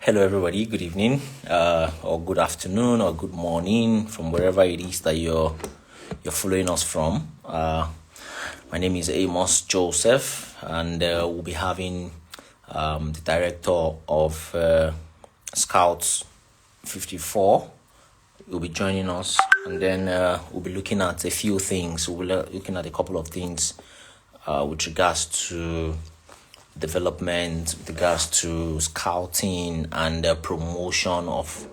Hello, everybody. Good evening, or good afternoon, or good morning, from wherever it is that you're following us from. My name is Amos Joseph, and we'll be having the director of Scouts 54 will be joining us, and then we'll be looking at a few things. We'll be looking at a couple of things with regards to development, with regards to scouting and promotion of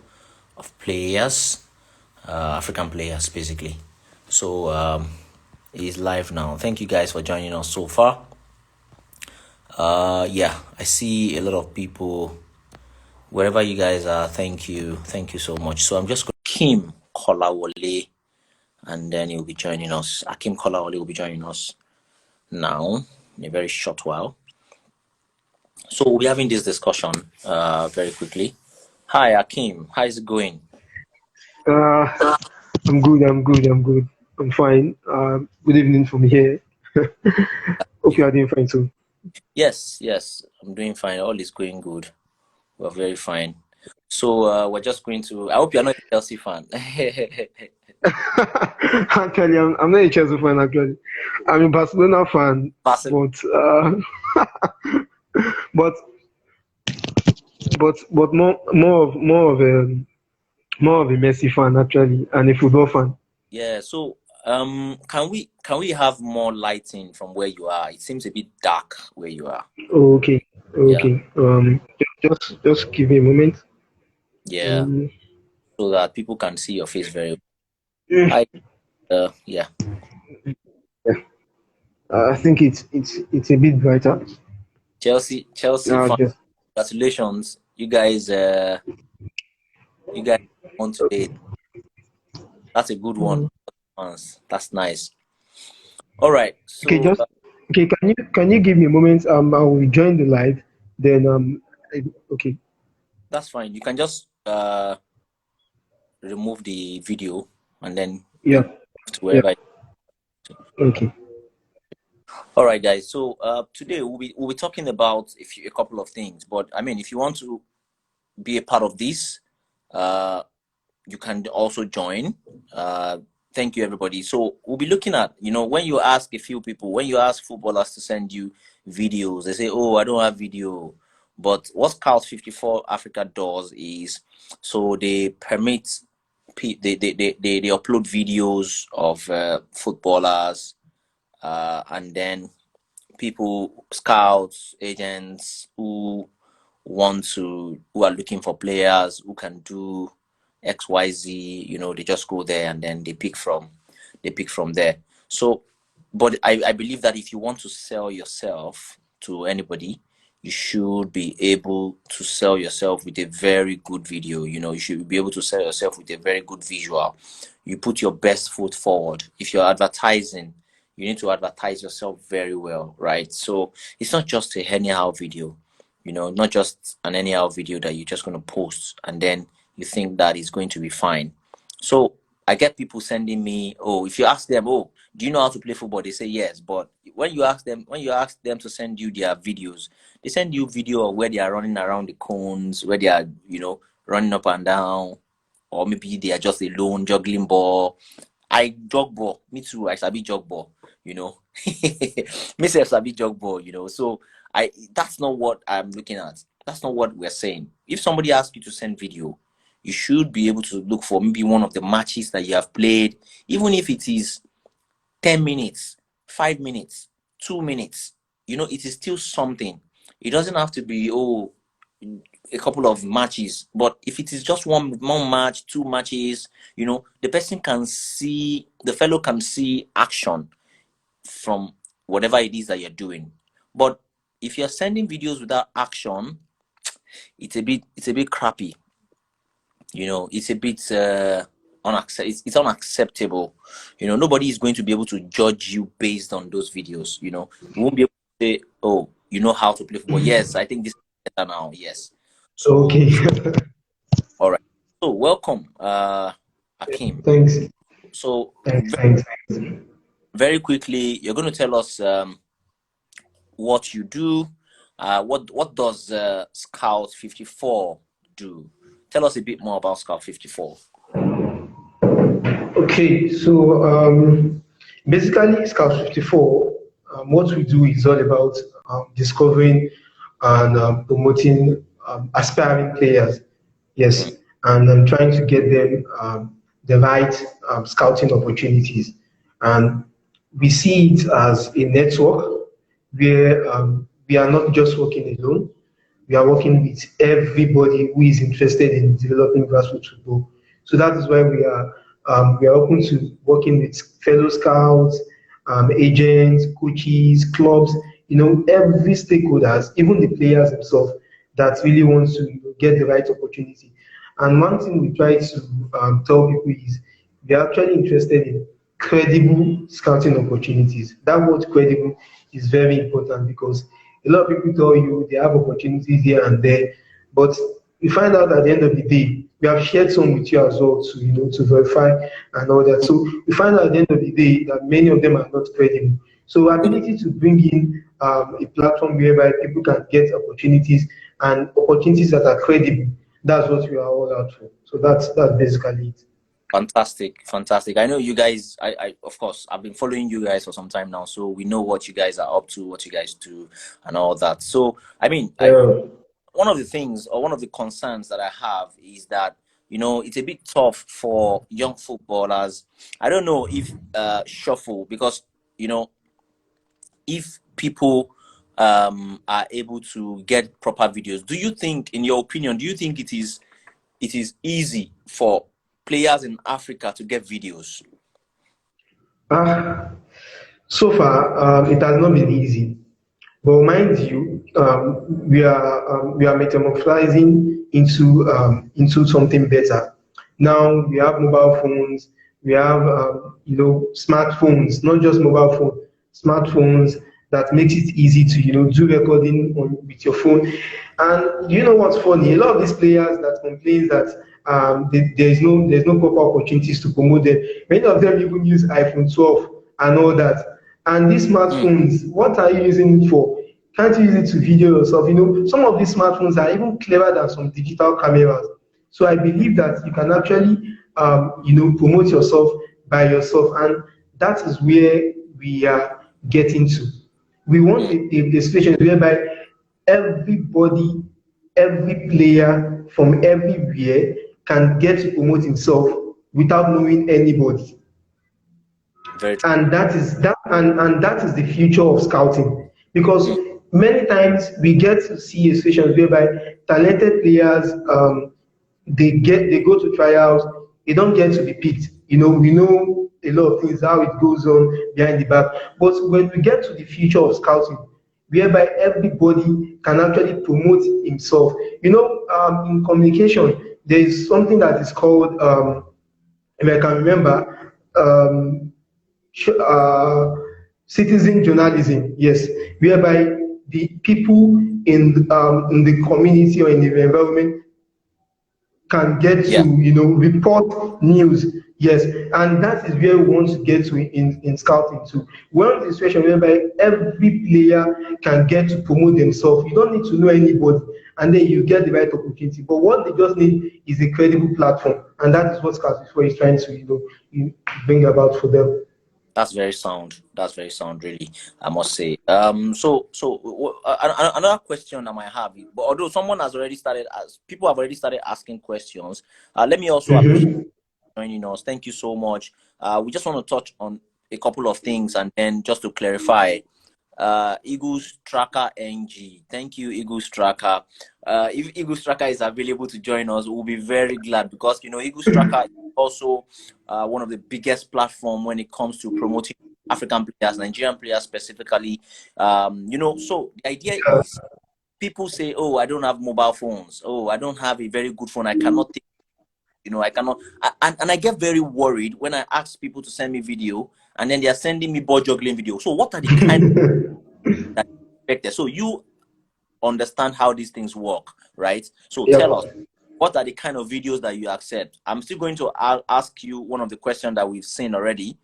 players, African players, basically. So it's live now. Thank you guys for joining us so far. Yeah, I see a lot of people wherever you guys are. Thank you so much. So I'm just going Kim Kolawole, and then he'll be joining us. Akim Kolawole will be joining us now in a very short while. So we'll be having this discussion very quickly. Hi, Akim. How is it going? Uh, I'm good. I'm fine. Good evening from here. Hope you are doing fine too. Yes, I'm doing fine. All is going good. We're very fine. So we're just going to. I hope you're not a Chelsea fan. Actually, I'm not a Chelsea fan. Actually, I'm a Barcelona fan, Barcelona. but but more of a Messi fan actually, and a football fan. Yeah. So can we have more lighting from where you are? It seems a bit dark where you are. Oh, okay, Yeah. okay. Just give me a moment. Yeah. Um, So that people can see your face very well. yeah, Hi. Yeah. I think it's a bit brighter. Chelsea fan. Just Congratulations, you guys. You guys won today. That's a good one. That's nice. All right. okay. So Okay. Can you give me a moment? I will join the live. Then okay. that's fine. You can just remove the video and then Yeah. to Yeah. wherever. Okay. All right, guys. So today we'll be talking about a couple of things. But I mean, if you want to be a part of this, you can also join. Thank you, everybody. So we'll be looking at, when you ask a few people, when you ask footballers to send you videos, they say, "Oh, I don't have video." But what Scout 54 Africa does is, so they permit, they upload videos of footballers, and then people, scouts, agents who are looking for players who can do XYZ, they just go there and then they pick from there. So, but I believe that if you want to sell yourself to anybody, you should be able to sell yourself with a very good video. You should be able to sell yourself with a very good visual. You put your best foot forward. If you're advertising, you need to advertise yourself very well, right? So it's not just a anyhow video, not just an anyhow video that you're just going to post and then you think that is going to be fine. So I get people sending me, oh, if you ask them, oh, do you know how to play football? They say yes. But when you ask them to send you their videos, they send you video of where they are running around the cones, where they are, running up and down, or maybe they are just alone juggling ball. I jog ball. Me too. I sabi jog ball. Me self sabi jog ball. So that's not what I'm looking at. That's not what we're saying. If somebody asks you to send video, you should be able to look for maybe one of the matches that you have played, even if it is 10 minutes, 5 minutes, 2 minutes. It is still something. It doesn't have to be a couple of matches, but if it is just one match, 2 matches, the fellow can see action from whatever it is that you're doing. But if you're sending videos without action, it's a bit crappy. It's a bit it's unacceptable. Nobody is going to be able to judge you based on those videos. You won't be able to say, oh, you know how to play football. Yes, I think this is better now. Yes. So Okay. all right. So welcome, Akim. Thanks. So Thanks. very quickly, you're going to tell us what you do. What does Scout 54 do? Tell us a bit more about Scout 54. Okay, so basically, Scout 54, what we do is all about discovering and promoting aspiring players. Mm, Yes, and trying to get them the right scouting opportunities. And we see it as a network where we are not just working alone, we are working with everybody who is interested in developing grassroots football. So that is why we are open to working with fellow scouts, agents, coaches, clubs, every stakeholders, even the players themselves that really want to get the right opportunity. And one thing we try to tell people is we are actually interested in credible scouting opportunities. That word credible is very important because a lot of people tell you they have opportunities here and there, but you find out at the end of the day, we have shared some with you as well to to verify and all that. So we find out at the end of the day that many of them are not credible. So ability to bring in a platform whereby people can get opportunities and opportunities that are credible. That's what we are all out for. So that's basically it. fantastic, fantastic. I know you guys, I of course, I've been following you guys for some time now, so we know what you guys are up to, what you guys do, and all that. So, I mean, Yeah. one of the things or one of the concerns that I have is that it's a bit tough for young footballers. I don't know if shuffle because you know if people are able to get proper videos. Do you think, in your opinion, do you think it is easy for players in Africa to get videos? Uh, so far, it has not been easy. But mind you, we are metamorphosing into something better. Now we have mobile phones, we have smartphones, not just mobile phone, smartphones that makes it easy to do recording with your phone. And you know what's funny? A lot of these players that complain that there's no proper opportunities to promote them. Many of them even use iPhone 12 and all that. And these Mm, smartphones, what are you using it for? Can't you use it to video yourself? Some of these smartphones are even cleverer than some digital cameras. So I believe that you can actually, promote yourself by yourself, and that is where we are getting to. We want mm. a situation whereby everybody, every player from everywhere can get to promote himself without knowing anybody. Very true. And that is the future of scouting, because Mm, many times we get to see a situation whereby talented players, they go to trials, they don't get to be picked. We know a lot of things, how it goes on behind the back. But when we get to the future of scouting, whereby everybody can actually promote himself, in communication there is something that is called, if I can remember, uh, citizen journalism, yes, whereby the people in the community or in the environment can get to yeah, report news. Yes, and that is where we want to get to in scouting too. We want a situation whereby every player can get to promote themselves. You don't need to know anybody, and then you get the right opportunity. But what they just need is a credible platform, and that is what Scout is trying to bring about for them. that's very sound. That's very sound, really. I must say. Another question I might have, but although someone has already started, as people have already started asking questions, let me also appreciate Mm-hmm. joining us. Thank you so much. We just want to touch on a couple of things, and then just to clarify, Eagles Tracker NG. Thank you, Eagles Tracker. If Eagles Tracker is available to join us, we'll be very glad, because Eagles Tracker is also one of the biggest platform when it comes to promoting African players, Nigerian players specifically. So the idea is, people say, "Oh, I don't have mobile phones. Oh, I don't have a very good phone. I cannot take." I cannot, and I get very worried when I ask people to send me video, and then they are sending me ball juggling video. So what are the kind that you expected? So you understand how these things work, right? So tell us, Yep. what are the kind of videos that you accept? I'm still going to ask you one of the questions that we've seen already.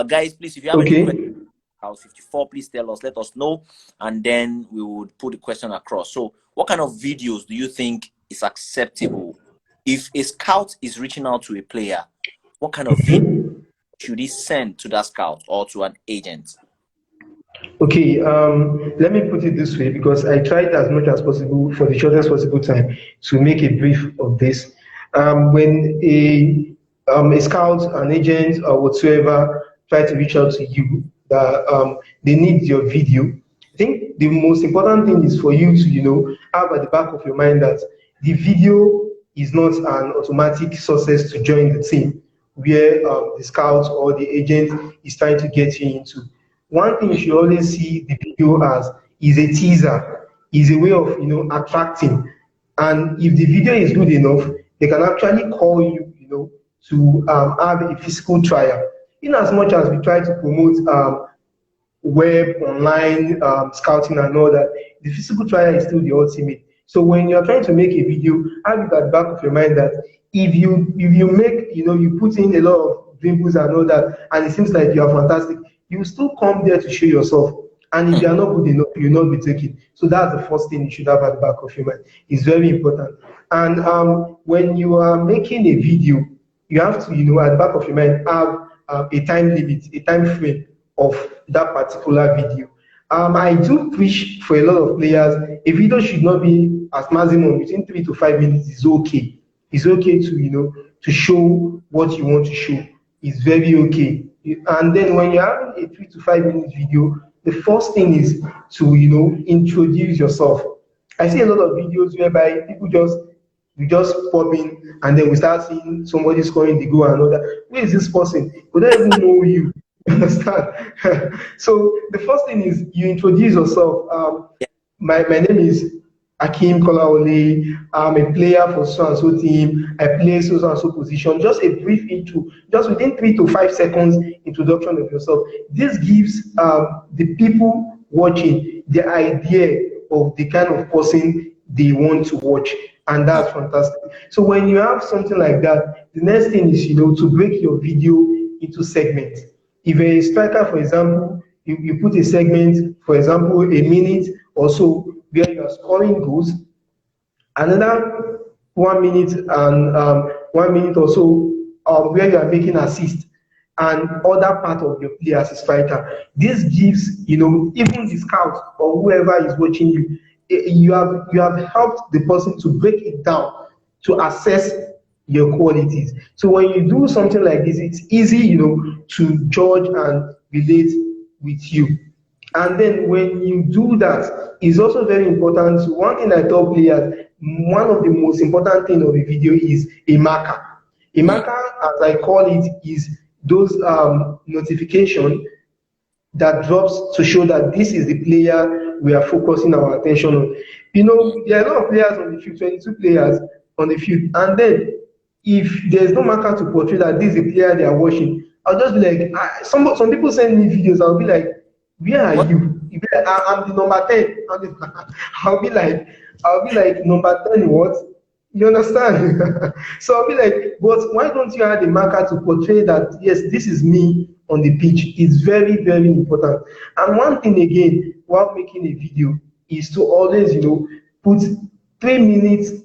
Guys, please, if you have any questions, Okay. 54, please tell us, let us know, and then we would put the question across. So what kind of videos do you think is acceptable if a scout is reaching out to a player, what kind of video should he send to that scout or to an agent? Okay, let me put it this way because I tried as much as possible for the shortest possible time to make a brief of this. When a scout, an agent, or whatsoever try to reach out to you, that they need your video. I think the most important thing is for you to, have at the back of your mind that the video is not an automatic success to join the team where the scout or the agent is trying to get you into. One thing you should always see the video as is a teaser, is a way of attracting. And if the video is good enough, they can actually call you, to have a physical trial. In as much as we try to promote web, online scouting and all that, the physical trial is still the ultimate. So when you're trying to make a video, have it at the back of your mind that if you make, you put in a lot of dimples and all that, and it seems like you are fantastic, you still come there to show yourself. And if you are not good enough, you will not be taken. So that's the first thing you should have at the back of your mind. It's very important. And when you are making a video, you have to, at the back of your mind, have a time limit, a time frame of that particular video. I do preach for a lot of players, a video should not be as maximum between 3 to 5 minutes is okay. It's okay to, to show what you want to show. It's very okay. And then when you're having a 3 to 5 minute video, the first thing is to, introduce yourself. I see a lot of videos whereby people we just pop in and then we start seeing somebody scoring the goal and all that. Who is this person? We don't even know you. You understand? So the first thing is you introduce yourself. My name is Akim Kolawole. I'm a player for so and so team. I play so and so position. Just a brief intro, just within 3 to 5 seconds introduction of yourself. This gives the people watching the idea of the kind of person they want to watch, and that's fantastic. So when you have something like that, the next thing is to break your video into segments. If a striker, for example, you put a segment, for example, a minute or so where you are scoring goals, another 1 minute and 1 minute or so where you are making assist, and other part of your play as a striker. This gives even the scout or whoever is watching you, you have helped the person to break it down to assess your qualities. So when you do something like this, it's easy to judge and relate with you. And then when you do that, it's also very important. So one thing I tell players, one of the most important thing of a video is a marker. A marker, as I call it, is those notification that drops to show that this is the player we are focusing our attention on. There are a lot of players on the field, 22 players on the field, and then if there's no marker to portray that this is the player they are watching, I'll just be like, some people send me videos, I'll be like, where are you? You'll be like, I'm the number 10. I'll be like, number 10 what? You understand? So I'll be like, but why don't you add a marker to portray that, yes, this is me on the pitch? It's very, very important. And one thing again, while making a video, is to always, put 3 minutes,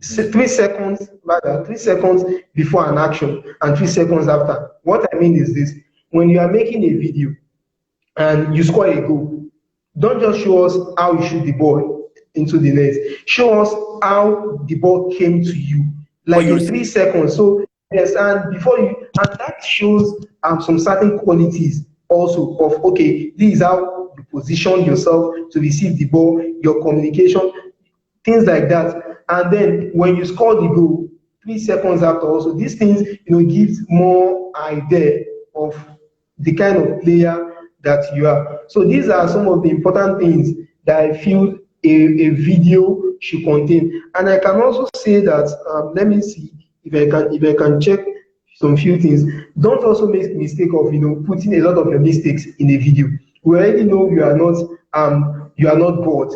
3 seconds, rather, 3 seconds before an action and 3 seconds after. What I mean is this: when you are making a video and you score a goal, don't just show us how you shoot the ball into the net. Show us how the ball came to you, like in 3 seconds. So yes, and that shows some certain qualities also of, okay, this is how you position yourself to receive the ball, your communication, things like that. And then when you score the goal, 3 seconds after, also these things gives more idea of the kind of player that you are. So these are some of the important things that I feel a video should contain. And I can also say that let me see if I can check some few things. Don't also make mistake of putting a lot of your mistakes in a video. We already know you are not bored,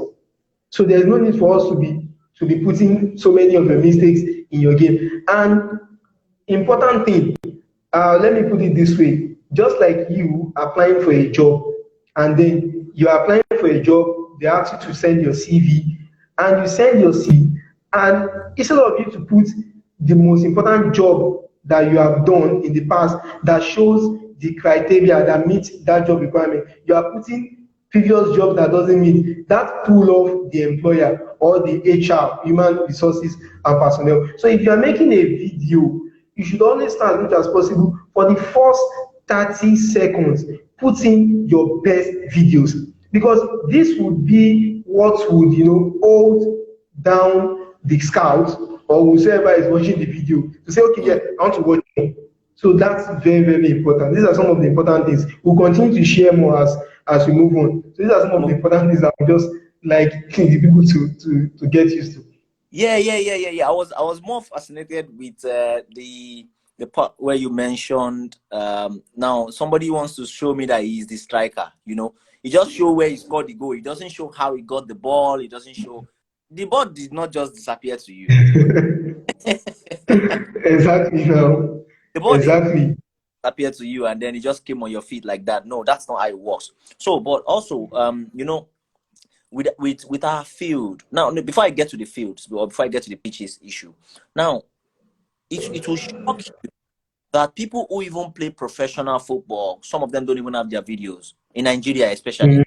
so there's no need for us to be putting so many of your mistakes in your game. And important thing, let me put it this way: just like you applying for a job, and then you are applying for a job, they ask you to send your CV, and you send your CV, and instead of you to put the most important job that you have done in the past that shows the criteria that meet that job requirement. You are putting previous job that doesn't meet that, pull off the employer or the HR, human resources and personnel. So if you are making a video, you should always start as much as possible for the first 30 seconds. Put in your best videos, because this would be what would, hold down the scout or whoever is watching the video to say, okay, yeah, I want to watch more. So that's very, very important. These are some of the important things. We'll continue to share more as we move on. So these are some of the important things that we just like the people to get used to. Yeah. I was more fascinated with the part where you mentioned now somebody wants to show me that he's the striker. He just show where he scored the goal. He doesn't show how he got the ball. He doesn't show the ball did not just disappear to you. Exactly. Now. The ball exactly disappeared to you, and then it just came on your feet like that. No, that's not how it works. So, but also, with our field now, before I get to the fields or before I get to the pitches issue, now it will shock you that people who even play professional football, some of them don't even have their videos in Nigeria, especially.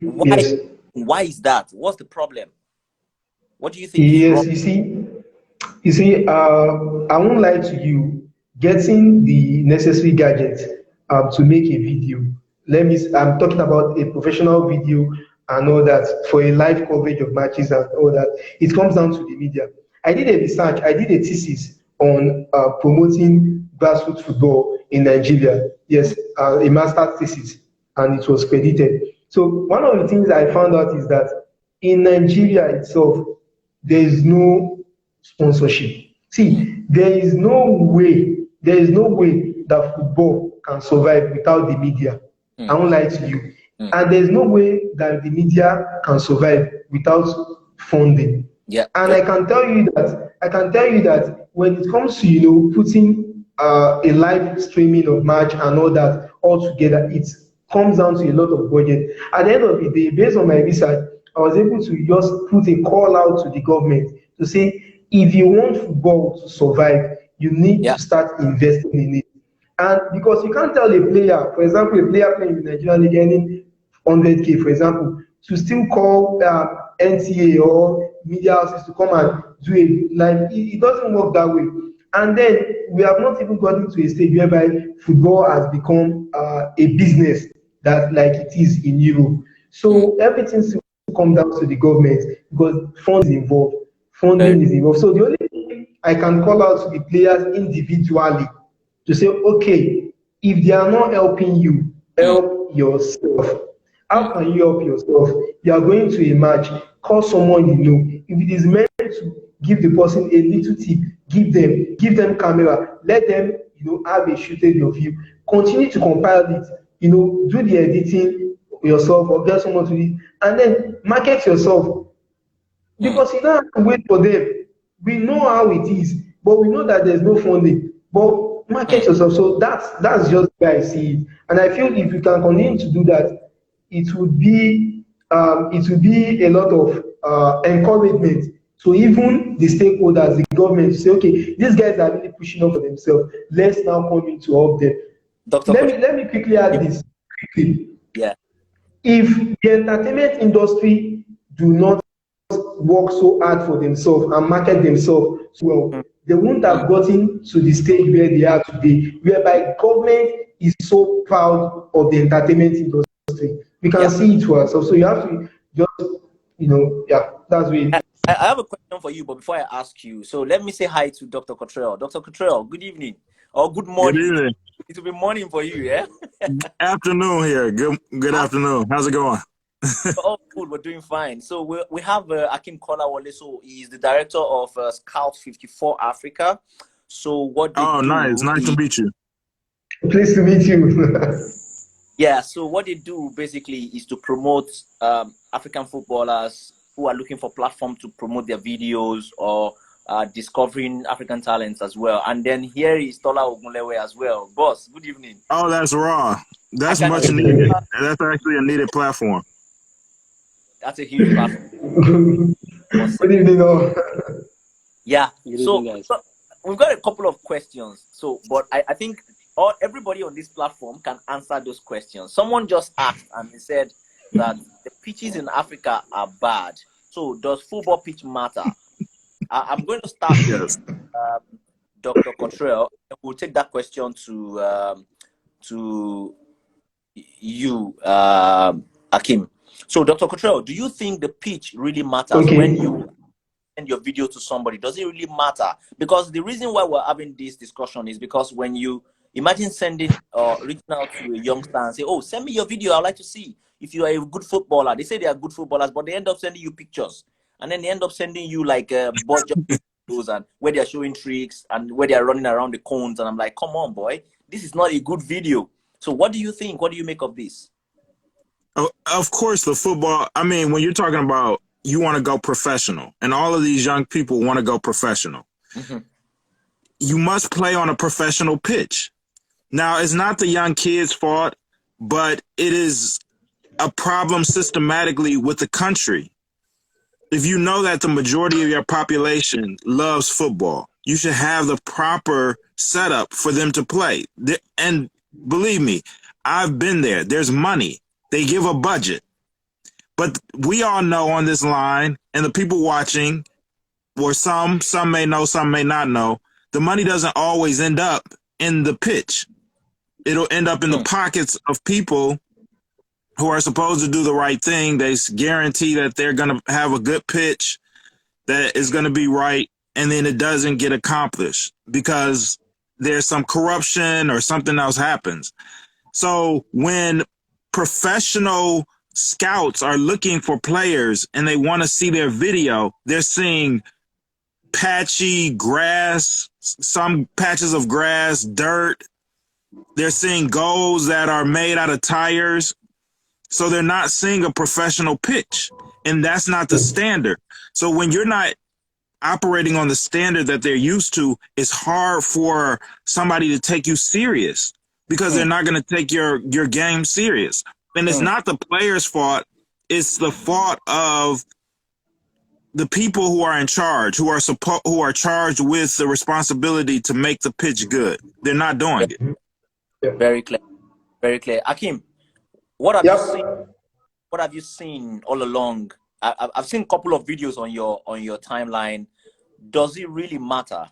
Yes. Why is that? What's the problem? What do you think? Yes, you see, I won't lie to you. Getting the necessary gadgets to make a video. I'm talking about a professional video and all that, for a live coverage of matches and all that. It comes down to the media. I did a research. I did a thesis on promoting grassroots football in Nigeria. Yes, a master's thesis, and it was credited. So one of the things I found out is that in Nigeria itself, there is no sponsorship. See, there is no way that football can survive without the media. I won't lie to you. And there's no way that the media can survive without funding. Yeah. And I can tell you that when it comes to putting a live streaming of match and all that all together, it comes down to a lot of budget. At the end of the day, based on my research, I was able to just put a call out to the government to say, if you want football to survive, you need to start investing in it. And because you can't tell a player, for example, a player playing in Nigeria League earning 100K, for example, to still call NTA or media houses to come and do it. Like, it doesn't work that way. And then we have not even gotten to a stage whereby football has become a business that like it is in Europe. So everything still comes down to the government because funding is involved. So the only thing I can call out to the players individually to say, okay, if they are not helping you, help yourself. How can you help yourself? You are going to a match, call someone you know. If it is meant to give the person a little tip, give them camera, let them have a shootage of you. Continue to compile it, do the editing yourself or get someone to do it, and then market yourself. Because you don't have to wait for them. We know how it is, but we know that there's no funding. But market yourself. So that's just where I see it. And I feel if you can continue to do that, it would be a lot of encouragement to even the stakeholders, the government, to say, okay, these guys are really pushing up for themselves. Let's now come in to help them. Let me quickly add this. Yeah. If the entertainment industry do not work so hard for themselves and market themselves well, they wouldn't have gotten to the stage where they are today, whereby government is so proud of the entertainment industry. We can see it for ourselves. So you have to just, that's really. I have a question for you, but before I ask you, so let me say hi to Dr. Cottrell. Dr. Cottrell, good evening or good morning. Good evening. It will be morning for you, yeah? Afternoon here. Good afternoon. How's it going? Oh, good. We're doing fine. So we have Akim Kolawole. So he's the director of Scout 54 Africa. So what? Nice to meet you. Pleased to meet you. Yeah. So what they do basically is to promote African footballers who are looking for platform to promote their videos or discovering African talents as well. And then here is Tola Ogunlewe as well. Boss, good evening. Oh, that's raw. That's much needed. That's actually a needed platform. That's a huge platform. Good evening, all. Yeah. Good evening, guys. we've got a couple of questions. So, but I think everybody on this platform can answer those questions. Someone just asked and he said that the pitches in Africa are bad. So, does football pitch matter? I'm going to start Yes. with Dr. Cottrell. We'll take that question to you, Akim. So, Dr. Cottrell, do you think the pitch really matters when you send your video to somebody? Does it really matter? Because the reason why we're having this discussion is because when you imagine sending or reaching out to a youngster and say, "Oh, send me your video. I'd like to see if you are a good footballer." They say they are good footballers, but they end up sending you pictures, and then they end up sending you like budget videos and where they are showing tricks and where they are running around the cones. And I'm like, come on, boy, this is not a good video. So, what do you think? What do you make of this? Oh, of course, the football. I mean, when you're talking about you want to go professional, and all of these young people want to go professional, you must play on a professional pitch. Now, it's not the young kids' fault, but it is a problem systematically with the country. If you know that the majority of your population loves football, you should have the proper setup for them to play. And believe me, I've been there. There's money. They give a budget. But we all know on this line, and the people watching, or some may know, some may not know, the money doesn't always end up in the pitch. It'll end up in the pockets of people who are supposed to do the right thing. They guarantee that they're going to have a good pitch, that is going to be right, and then it doesn't get accomplished because there's some corruption or something else happens. So when professional scouts are looking for players and they want to see their video, they're seeing patchy grass, some patches of grass, dirt. They're seeing goals that are made out of tires. So they're not seeing a professional pitch, and that's not the standard. So when you're not operating on the standard that they're used to, it's hard for somebody to take you serious because they're not going to take your game serious. And it's not the player's fault. It's the fault of the people who are in charge, who are charged with the responsibility to make the pitch good. They're not doing it. Very clear. Very clear. Akim, what have you seen? What have you seen all along? I've seen a couple of videos on your timeline. Does it really matter?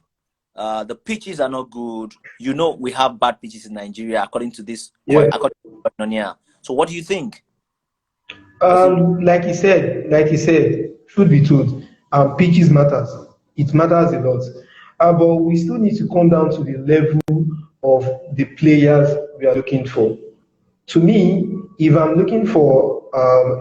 The pitches are not good. You know, we have bad pitches in Nigeria, according to this. According to Nonia. So, what do you think? Like you said, truth be told, pitches matters. It matters a lot. But we still need to come down to the level of the players we are looking for. To me, if I'm looking for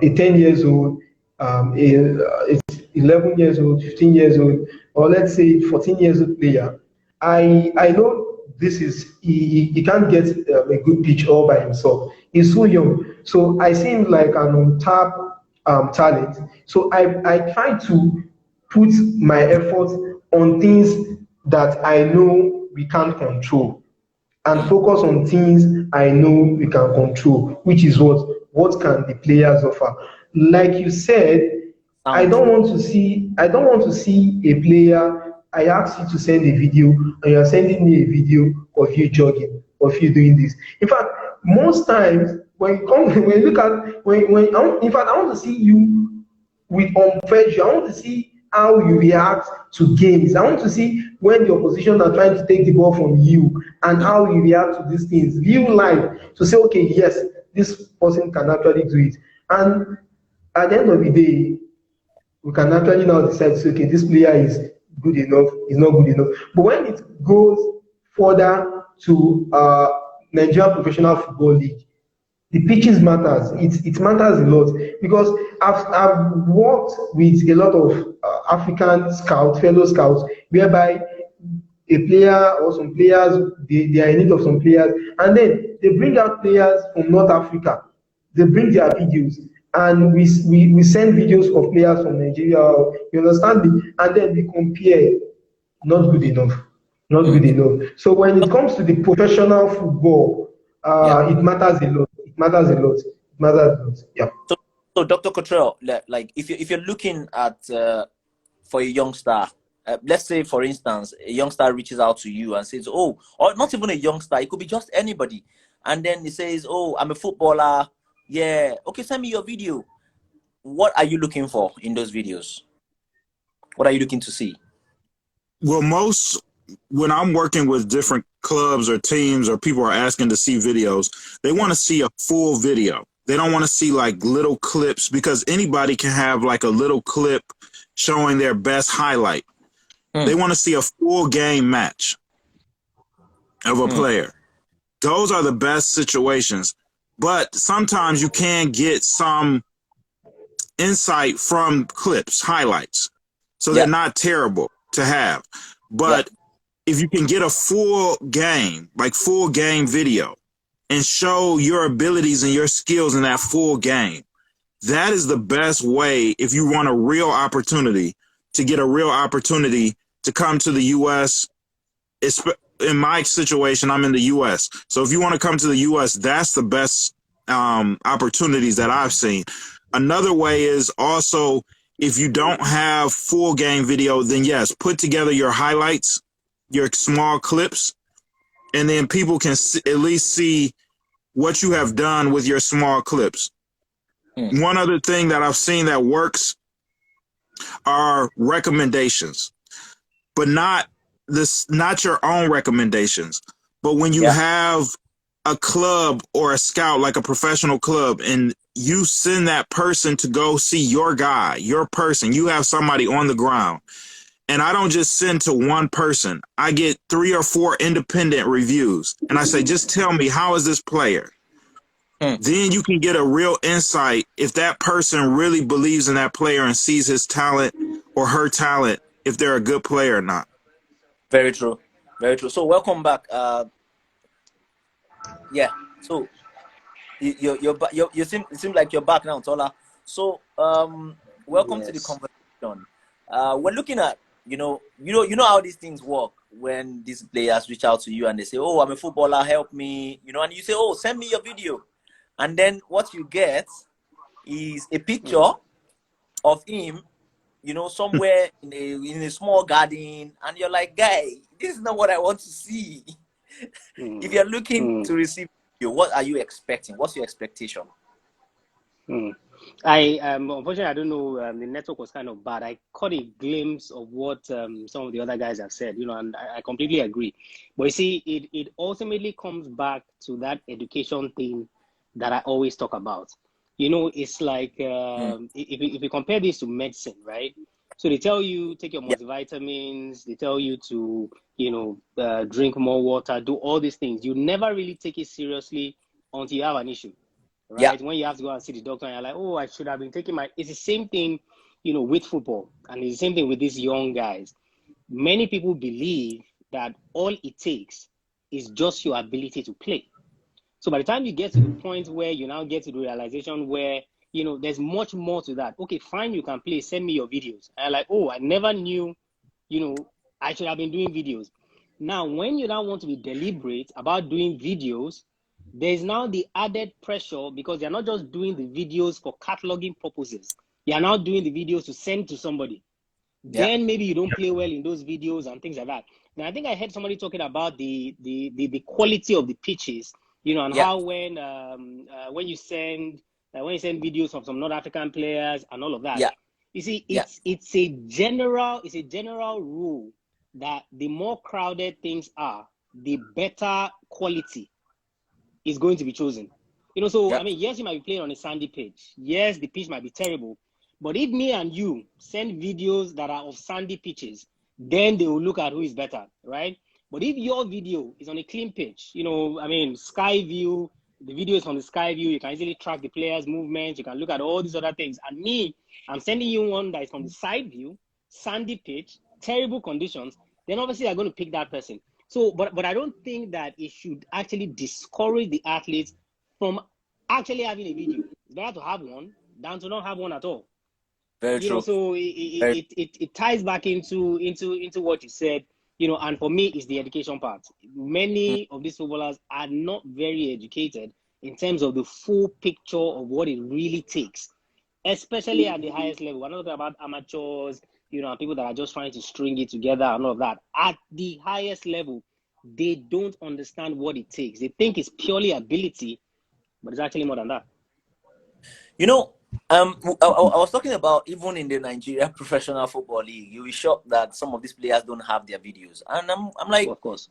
a 10 years old, 11 years old, 15 years old, or let's say 14 years old player, I know this is he can't get a good pitch all by himself. He's so young, so I see him like an untapped talent. So I try to put my effort on things that I know we can't control, and focus on things I know we can control, which is what can the players offer. Like you said, I don't want to see a player. I ask you to send a video, and you're sending me a video of you jogging, of you doing this. In fact, most times when you look at in fact, I want to see you with pressure. I want to see how you react to games. I want to see when the opposition are trying to take the ball from you and how you react to these things. View live to say, okay, yes, this person can actually do it. And at the end of the day, we can actually now decide to say, okay, this player is good enough, is not good enough. But when it goes further to Nigerian Professional Football League, the pitches matters. It matters a lot because I've worked with a lot of African scouts, fellow scouts, whereby a player or some players, they are in need of some players, and then they bring out players from North Africa. They bring their videos, and we send videos of players from Nigeria. You understand me? And then we compare. Not good enough. Not good enough. So when it comes to the professional football, it matters a lot. It matters a lot. It matters a lot. Yeah. So Dr. Cottrell, like if you're looking at for a youngster, let's say, for instance, a youngster reaches out to you and says, "Oh," or not even a youngster, it could be just anybody, and then he says, "Oh, I'm a footballer. Yeah, okay, send me your video." What are you looking for in those videos? What are you looking to see? Well, when I'm working with different clubs or teams or people are asking to see videos, they want to see a full video. They don't want to see like little clips, because anybody can have like a little clip showing their best highlight. They want to see a full game match of a player. Those are the best situations. But sometimes you can get some insight from clips, highlights. So they're not terrible to have. But if you can get a full game, like full game video, and show your abilities and your skills in that full game, that is the best way if you want a real opportunity to get a real opportunity to come to the U.S. In my situation, I'm in the U.S. So if you want to come to the U.S., that's the best opportunities that I've seen. Another way is also, if you don't have full game video, then yes, put together your highlights, your small clips, and then people can at least see what you have done with your small clips. One other thing that I've seen that works are recommendations, but not your own recommendations. But when you have a club or a scout, like a professional club, and you send that person to go see your guy, your person, you have somebody on the ground. And I don't just send to one person. I get 3 or 4 independent reviews. And I say, just tell me, how is this player? Then you can get a real insight if that person really believes in that player and sees his talent or her talent, if they're a good player or not. Very true. Very true. So welcome back. So you seem like you're back now, Tola. So welcome to the conversation. We're looking at you know how these things work when these players reach out to you and they say, "Oh, I'm a footballer, help me," and you say, "Oh, send me your video," and then what you get is a picture of him, somewhere in a small garden, and you're like, "Guy, this is not what I want to see." If you're looking to receive video, what are you expecting? What's your expectation? I unfortunately, I don't know. The network was kind of bad. I caught a glimpse of what some of the other guys have said, and I completely agree. But you see, it ultimately comes back to that education thing that I always talk about. It's like if you compare this to medicine, right? So they tell you take your multivitamins. They tell you to drink more water, do all these things. You never really take it seriously until you have an issue. Right? When you have to go and see the doctor and you're like, "Oh, I should have been taking it's the same thing, with football. And it's the same thing with these young guys. Many people believe that all it takes is just your ability to play. So by the time you get to the point where you now get to the realization where, there's much more to that. Okay, fine, you can play, send me your videos. And I'm like, "Oh, I never knew, I should have been doing videos." Now, when you now want to be deliberate about doing videos, there's now the added pressure because you're not just doing the videos for cataloging purposes. You're now doing the videos to send to somebody. Then maybe you don't play well in those videos and things like that. Now, I think I heard somebody talking about the quality of the pitches, and how when you send videos of some North African players and all of that. You see, it's a general rule that the more crowded things are, the better quality is going to be chosen. I mean, yes, you might be playing on a sandy pitch. Yes, the pitch might be terrible. But if me and you send videos that are of sandy pitches, then they will look at who is better, right? But if your video is on a clean pitch, sky view, the video is from the sky view, you can easily track the players' movements, you can look at all these other things. And me, I'm sending you one that is from the side view, sandy pitch, terrible conditions, then obviously I'm going to pick that person. So, but I don't think that it should actually discourage the athletes from actually having a video. It's better to have one than to not have one at all. Very true. So it ties back into what you said, and for me, it's the education part. Many of these footballers are not very educated in terms of the full picture of what it really takes, especially at the highest level. We're not talking about amateurs, and people that are just trying to string it together and all of that, at the highest level, they don't understand what it takes. They think it's purely ability, but it's actually more than that. I was talking about even in the Nigeria Professional Football League, you'll be shocked that some of these players don't have their videos. And I'm like, of course,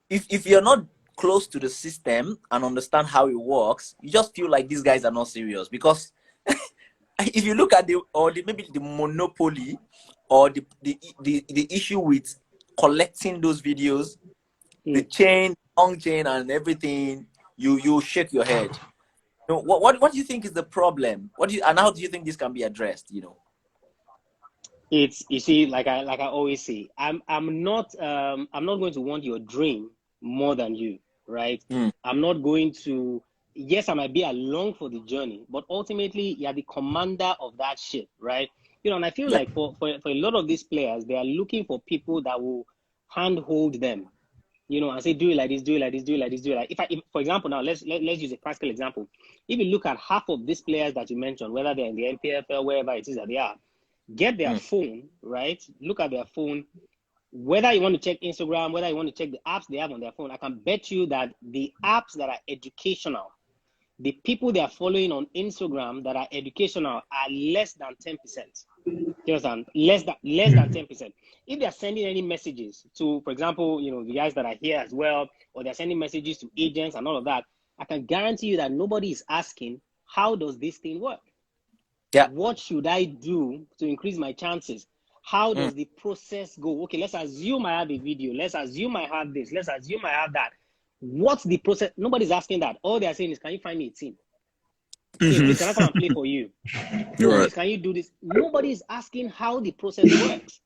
if you're not close to the system and understand how it works, you just feel like these guys are not serious. Because if you look at maybe the monopoly or the issue with collecting those videos, the long chain and everything, you shake your head. What do you think is the problem? And how do you think this can be addressed? It's, you see, like I always say, I'm not going to want your dream more than you, right? I'm not going to. Yes, I might be along for the journey, but ultimately you're the commander of that ship, right? And I feel like for a lot of these players, they are looking for people that will handhold them, and say, do it like this, do it like this, do it like this, do it like. If for example, now let's use a practical example. If you look at half of these players that you mentioned, whether they're in the NPFL, wherever it is that they are, get their phone, right? Look at their phone. Whether you want to check Instagram, whether you want to check the apps they have on their phone, I can bet you that the apps that are educational, the people they are following on Instagram that are educational are less than 10%. You understand? Less than 10%. If they are sending any messages to, for example, the guys that are here as well, or they're sending messages to agents and all of that, I can guarantee you that nobody is asking, how does this thing work? Yeah. What should I do to increase my chances? How does the process go? Okay, let's assume I have a video. Let's assume I have this. Let's assume I have that. What's the process? Nobody's asking that. All they're saying is, can you find me a team? Please, can I come and play for you? Please, can you do this? Nobody's asking how the process works.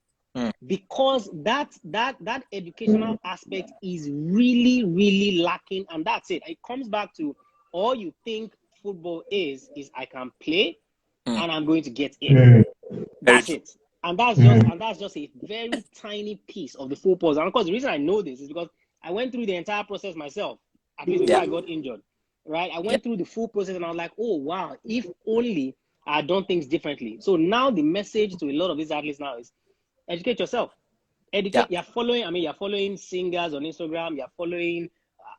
Because that educational aspect is really, really lacking. And that's it. It comes back to all you think football is I can play and I'm going to get in. That's it. And that's just a very tiny piece of the full puzzle. And of course, the reason I know this is because I went through the entire process myself, at least before I got injured. Right? I went through the full process and I was like, oh wow, if only I had done things differently. So now the message to a lot of these athletes now is educate yourself. You're following singers on Instagram, you're following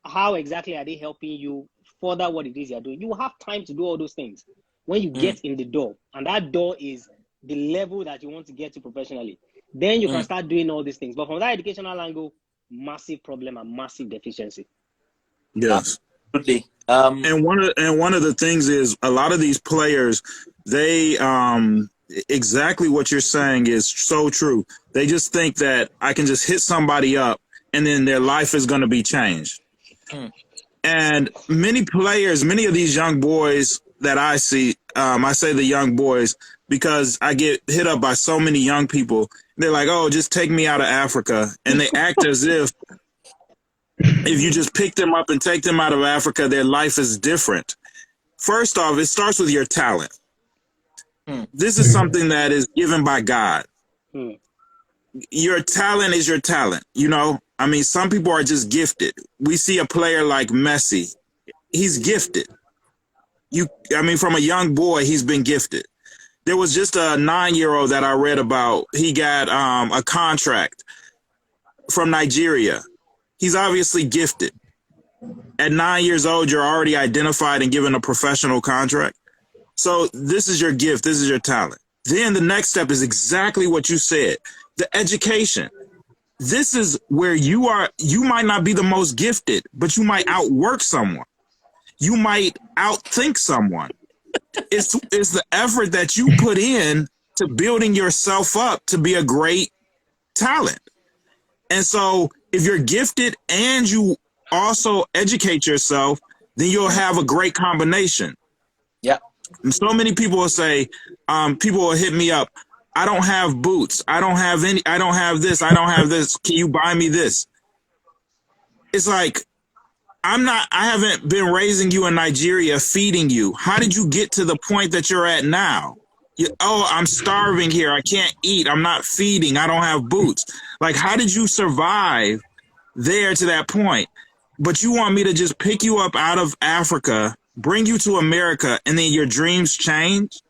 how exactly are they helping you further what it is you're doing. You will have time to do all those things when you get in the door. And that door is the level that you want to get to professionally. Then you can start doing all these things. But from that educational angle, massive problem and massive deficiency. Yes. Absolutely. And one of the things is a lot of these players, they exactly what you're saying is so true. They just think that I can just hit somebody up and then their life is going to be changed. And many of these young boys that I see, I say the young boys because I get hit up by so many young people. They're like, oh, just take me out of Africa. And they act as if you just pick them up and take them out of Africa, their life is different. First off, it starts with your talent. This is something that is given by God. Your talent is your talent. I mean, some people are just gifted. We see a player like Messi. He's gifted. From a young boy, he's been gifted. There was just a 9-year-old that I read about. He got a contract from Nigeria. He's obviously gifted. At 9 years old, you're already identified and given a professional contract. So this is your gift. This is your talent. Then the next step is exactly what you said. The education. This is where you are. You might not be the most gifted, but you might outwork someone. You might outthink someone. It's the effort that you put in to building yourself up to be a great talent. And so if you're gifted and you also educate yourself, then you'll have a great combination. Yeah. And so many people will say, people will hit me up. I don't have boots. I don't have this. I don't have this. Can you buy me this? It's like, I haven't been raising you in Nigeria, feeding you. How did you get to the point that you're at now? I'm starving here. I can't eat. I'm not feeding. I don't have boots. Like, how did you survive there to that point? But you want me to just pick you up out of Africa, bring you to America, and then your dreams change?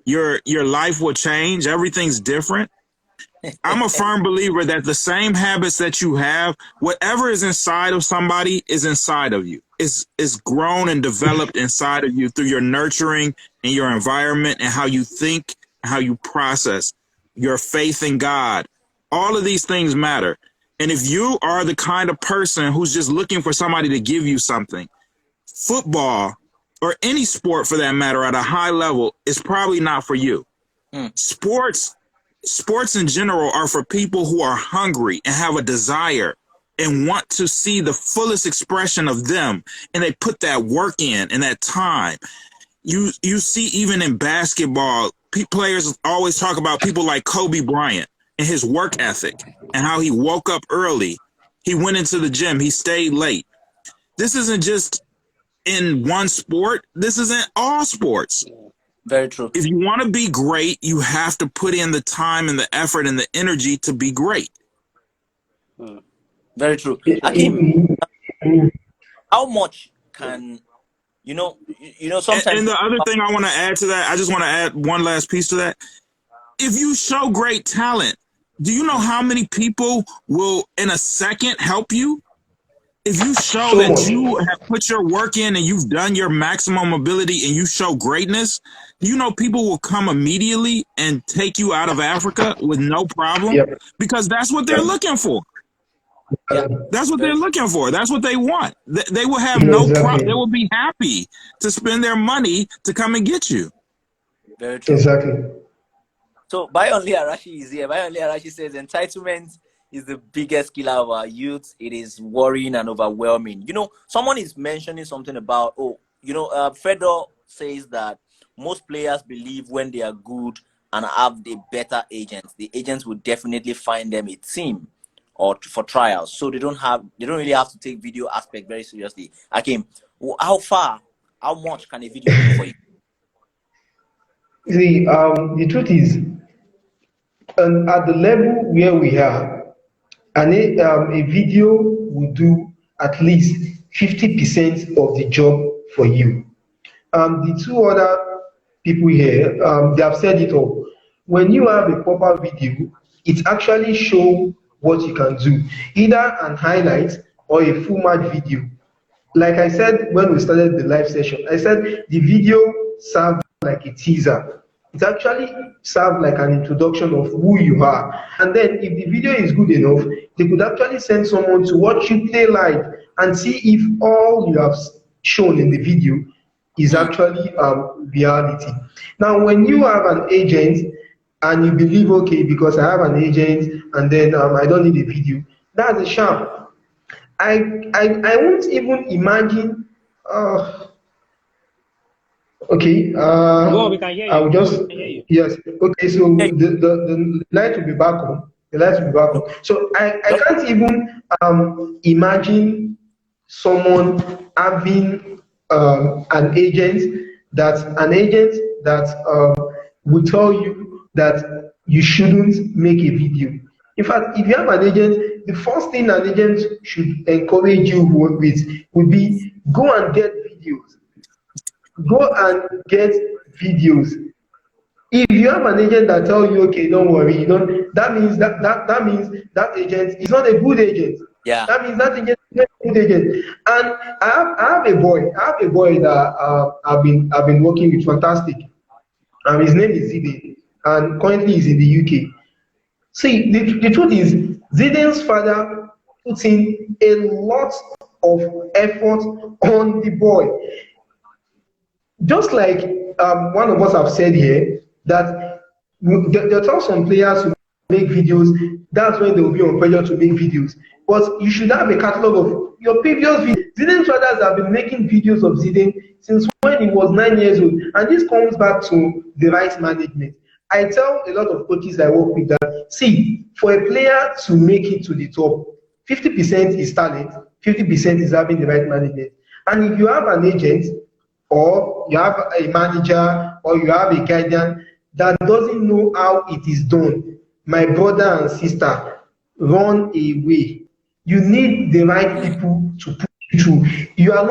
Your life will change. Everything's different. I'm a firm believer that the same habits that you have, whatever is inside of somebody is inside of you. It's grown and developed inside of you through your nurturing and your environment and how you think and how you process your faith in God. All of these things matter. And if you are the kind of person who's just looking for somebody to give you something, football or any sport for that matter at a high level is probably not for you. Sports in general are for people who are hungry and have a desire and want to see the fullest expression of them, and they put that work in and that time. You see, even in basketball, players always talk about people like Kobe Bryant and his work ethic and how he woke up early. He went into the gym. He stayed late. This isn't just in one sport. This is in all sports. Very true. If you want to be great, you have to put in the time and the effort and the energy to be great. Very true. Akeem, how much can sometimes? And the other thing I want to add to that, I just want to add one last piece to that. If you show great talent, do you know how many people will in a second help you? If you show that you have put your work in and you've done your maximum ability and you show greatness, do you know people will come immediately and take you out of Africa with no problem? Yep. Because that's what they're looking for. That's what they're looking for. That's what they want. They will have no problem. They will be happy to spend their money to come and get you. Very true. Exactly. So Bayonle Arashi is here. Bayonle Arashi says entitlement is the biggest killer of our youth. It is worrying and overwhelming. Someone is mentioning something about, Fedor says that most players believe when they are good and have the better agents, the agents will definitely find them a team or for trials. So they don't really have to take video aspect very seriously. Akeem, how much can a video do for you? See, the truth is, at the level where we are, and a video will do at least 50% of the job for you. The two other people here, they have said it all. When you have a proper video, it actually shows what you can do, either an highlight or a full match video. Like I said when we started the live session, I said the video served like a teaser. It actually served like an introduction of who you are. And then if the video is good enough, they could actually send someone to watch you play live and see if all you have shown in the video is actually reality. Now, when you have an agent and you believe, okay, because I have an agent and then I don't need a video, that's a sham. I won't even imagine. Okay. No, we can hear you. I will just yes. Okay. So the light will be back on. The light will be back on. So I can't even imagine someone having an agent that will tell you that you shouldn't make a video. In fact, if you have an agent, the first thing an agent should encourage you with would be go and get videos. Go and get videos. If you have an agent that tells you, okay, don't worry, that means that agent is not a good agent. Yeah. That means that agent is not a good agent. And I have a boy that I've been working with, fantastic. His name is Zidane, and currently he's in the UK. See, the truth is, Zidane's father puts in a lot of effort on the boy. Just like one of us have said here, that there are some players who make videos, that's when they will be on pressure to make videos. But you should have a catalog of your previous videos. Zidane's fathers have been making videos of Zidane since when he was 9 years old. And this comes back to the right management. I tell a lot of coaches I work with that, see, for a player to make it to the top, 50% is talent, 50% is having the right management. And if you have an agent, or you have a manager, or you have a guardian that doesn't know how it is done, my brother and sister, run away. You need the right people to push you through. You are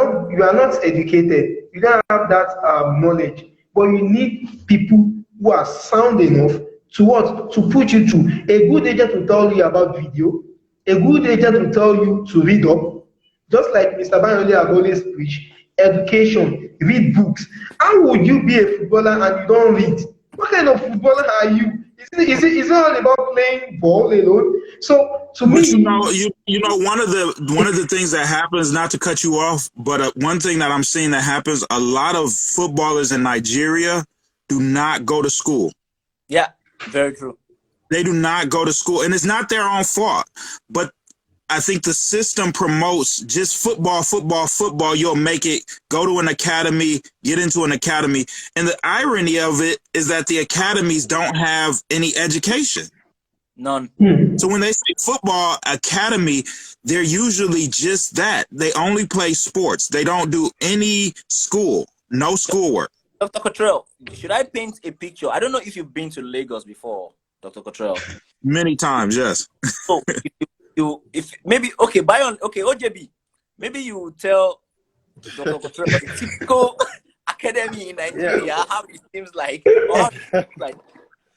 not educated. You don't have that knowledge, but you need people who are sound enough to what? To put you through. A good agent will tell you about video. A good agent will tell you to read up. Just like Mr. Bayole has always preached, education, read books. How would you be a footballer and you don't read? What kind of footballer are you? Is it all about playing ball alone? So to But me, you know, one of the things that happens, not to cut you off, but one thing that I'm seeing that happens, a lot of footballers in Nigeria do not go to school. Yeah, very true. They do not go to school, and it's not their own fault. But I think the system promotes just football. You'll make it, go to an academy, get into an academy. And the irony of it is that the academies don't have any education. None. So when they say football academy, they're usually just that. They only play sports. They don't do any school, no schoolwork. Dr. Cottrell, should I paint a picture? I don't know if you've been to Lagos before, Dr. Cottrell. Many times, yes. So if maybe okay, OJB, maybe you tell Dr. Cottrell the typical academy in Nigeria how it seems like, or like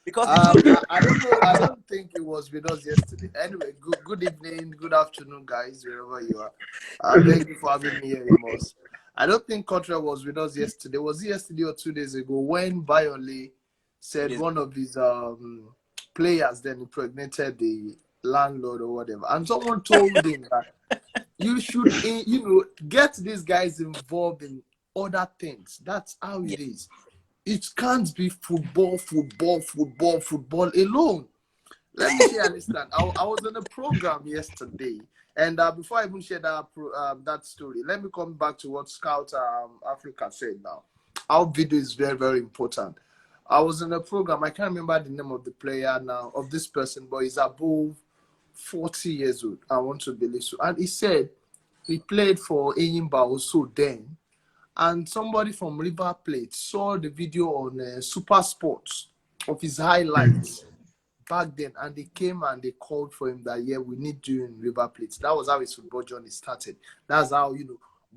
because I don't know. I don't think it was with us yesterday. Anyway, good evening, good afternoon, guys, wherever you are. Thank you for having me here, Amos. I don't think Cottrell was with us yesterday. Was it yesterday or 2 days ago when Bayole said one of his players then impregnated the landlord or whatever, and someone told him that you should, get these guys involved in other things. That's how it is. It can't be football alone. Let me share this. I was in a program yesterday, and before I even share that story, let me come back to what Scout Africa said now. Our video is very, very important. I was in a program, I can't remember the name of the player now, of this person, but he's above 40 years old. I want to believe so. And he said he played for Enyimba also then. And somebody from River Plate saw the video on Super Sports of his highlights back then. And they came and they called for him that, yeah, we need you in River Plate. That was how his football journey started. That's how,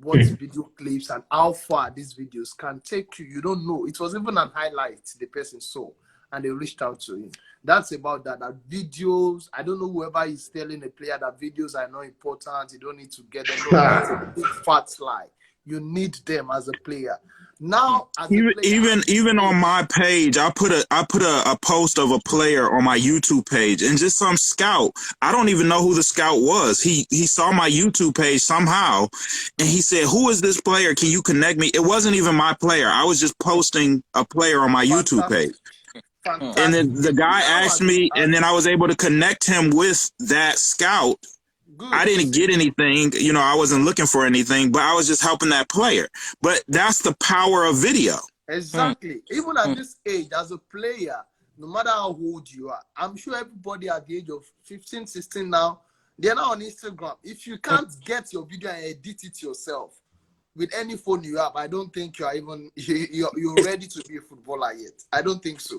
what video clips and how far these videos can take you. You don't know. It was even an highlight the person saw. And they reached out to him. That's about that. That videos, I don't know whoever is telling a player that videos are not important. You don't need to get them. No, that's a big fat lie. You need them as a player. Now, as a player, even on my page, I put a post of a player on my YouTube page, and just some scout. I don't even know who the scout was. He saw my YouTube page somehow, and he said, "Who is this player? Can you connect me?" It wasn't even my player. I was just posting a player on my YouTube page. Fantastic. And then the guy asked me, and then I was able to connect him with that scout. Good. I didn't get anything, I wasn't looking for anything, but I was just helping that player. But that's the power of video. Exactly. Even at this age, as a player, no matter how old you are, I'm sure everybody at the age of 15, 16 now, they're now on Instagram. If you can't get your video and edit it yourself with any phone you have, I don't think you are even you're ready to be a footballer yet. I don't think so.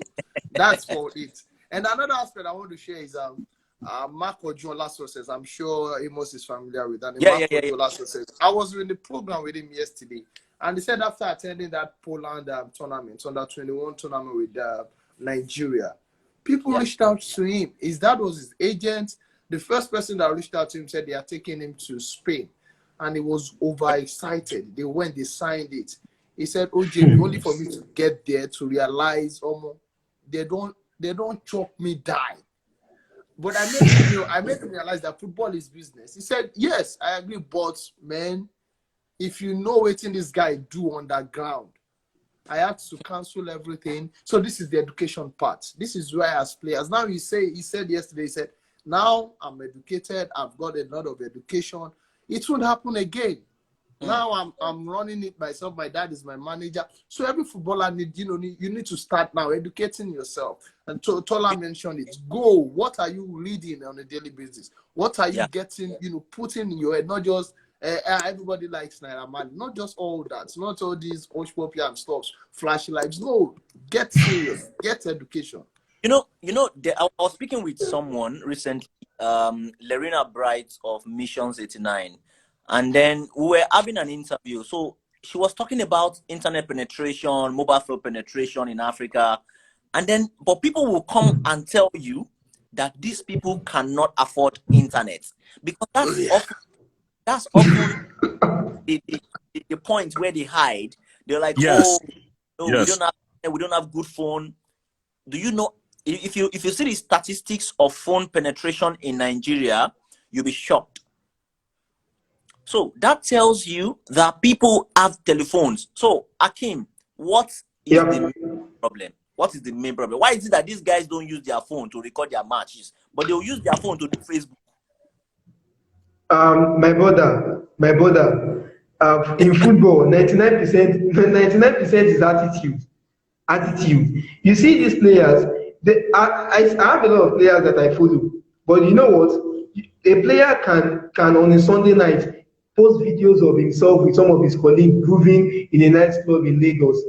That's for it. And another aspect I want to share is Mark Ojola Success. I'm sure Amos is familiar with that. Ojola Success. I was in the program with him yesterday, and he said after attending that Poland tournament, under 21 tournament with Nigeria, people reached out to him. His dad was his agent. The first person that reached out to him said they are taking him to Spain, and he was overexcited. They went, they signed it. He said, "OJ, only for me to get there to realize, they don't chop me die." But I made him realize that football is business. He said, "Yes, I agree, but man, if you know what this guy do on that ground, I had to cancel everything." So this is the education part. This is where as players now he said yesterday, he said, "Now I'm educated. I've got a lot of education. It won't happen again. Now I'm running it myself. My dad is my manager. So every footballer you need to start now educating yourself." And Tola mentioned it. Go. What are you reading on a daily basis? What are you getting? Putting in your head. Not just everybody likes Naira Marley. Not just all that. Not all these hush puppy and stuff, flashy lives. No. Get serious. Get education. I was speaking with someone recently, Lerina Bright of Missions 89. And then we were having an interview. So she was talking about internet penetration, mobile phone penetration in Africa. And then, but people will come and tell you that these people cannot afford internet, because that's often the point where they hide. They're like, Yes. oh, no, Yes. we don't have good phone. Do you know, if you see the statistics of phone penetration in Nigeria, you'll be shocked. So that tells you that people have telephones. So Akim, what is the main problem? What is the main problem? Why is it that these guys don't use their phone to record their matches, but they'll use their phone to do Facebook? My brother, in football, 99% is attitude. You see these players, I have a lot of players that I follow, but you know what? A player can on a Sunday night post videos of himself with some of his colleagues grooving in a nightclub in Lagos,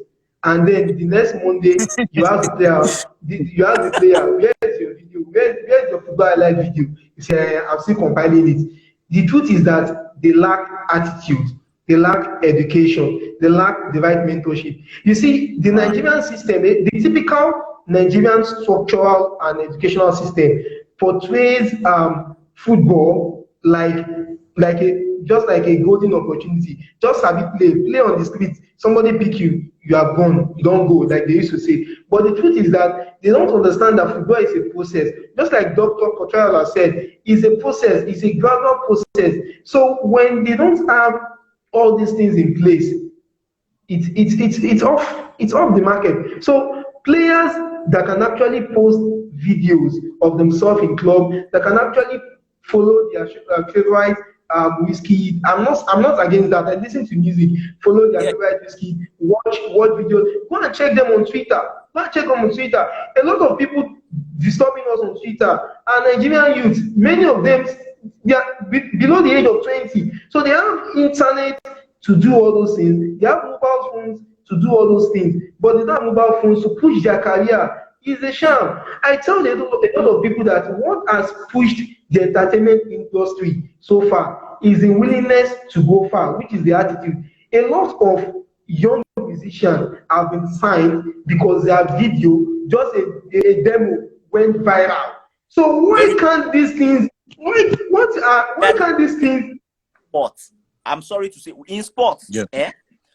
and then the next Monday you ask the player, where's your video? Where's your football highlight video? He say, I'm still compiling it. The truth is that they lack attitude, they lack education, they lack the right mentorship. You see, the Nigerian system, the typical Nigerian structural and educational system portrays football just like a golden opportunity. Just have it play on the street. Somebody pick you, you are gone. You don't go, like they used to say. But the truth is that they don't understand that football is a process. Just like Dr. Kotrala said, it's a process. It's a gradual process. So when they don't have all these things in place, it's off the market. So players that can actually post videos of themselves in club, that can actually follow their favorite whiskey. I'm not against that. I listen to music, follow their favorite whiskey, watch videos. Go and check them on Twitter. A lot of people disturbing us on Twitter are Nigerian youth. Many of them, they are below the age of 20. So they have internet to do all those things. They have mobile phones to do all those things. But they don't have mobile phones to push their career. It's a sham. I tell a lot of people that what has pushed the entertainment industry so far is the willingness to go far, which is the attitude. A lot of young musicians have been signed because their video, just a demo, went viral. So why can't these things? Why can't these things? Sports. I'm sorry to say, in sports, Yeah.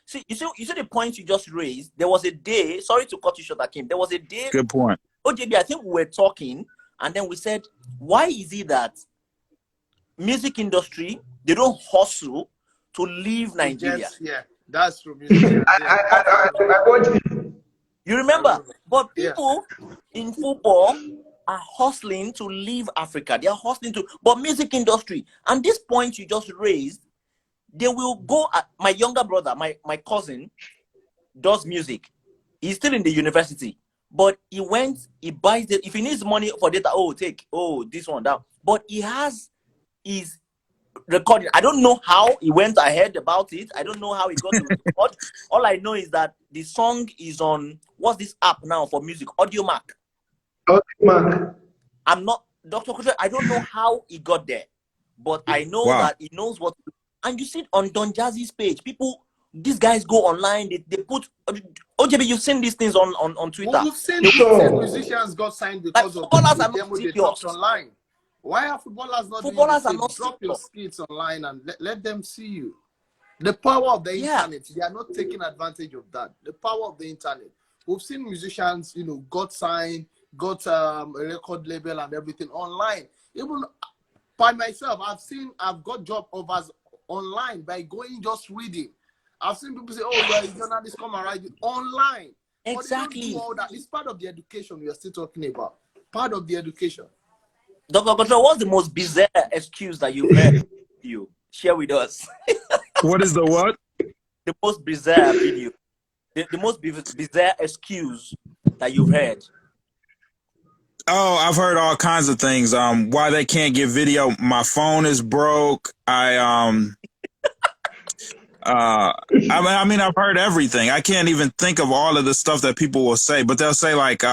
See, you see the point you just raised. There was a day. Sorry to cut you short, Akim. There was a day. Good point. OJB, I think we were talking, and then we said, why is it that music industry, they don't hustle to leave Nigeria? Yes, yeah, that's true. I watched it. You remember? But people in football are hustling to leave Africa. They are hustling to, but music industry. And this point you just raised, they will go. My younger brother, my cousin, does music. He's still in the university, but he buys it. If he needs money for data, this one, that. But he has his recording. I don't know how he went ahead about it. I don't know how he got to record. All I know is that the song is on, what's this app now for music? Audiomack. I'm not, Dr. Kutre, I don't know how he got there, but I know that he knows what to do. And you see it on Don Jazzy's page. These guys go online, they put, OJB, you've seen these things on Twitter. We've seen musicians got signed because of the demo they dropped online. Why are footballers not drop your skits online and let them see you? The power of the internet, they are not taking advantage of that. The power of the internet. We've seen musicians, got signed, got a record label and everything online. Even by myself, I've got job offers online by going just reading. I've seen people say, "Oh, you're a journalist, come and write it online." Exactly. But all that. It's part of the education we are still talking about. Part of the education. Dr. Control, what's the most bizarre excuse that you've heard? You share with us. What is the what? The most bizarre video. The most bizarre excuse that you've heard. Oh, I've heard all kinds of things. Why they can't get video? My phone is broke. I mean, I've heard everything. I can't even think of all of the stuff that people will say, but they'll say like,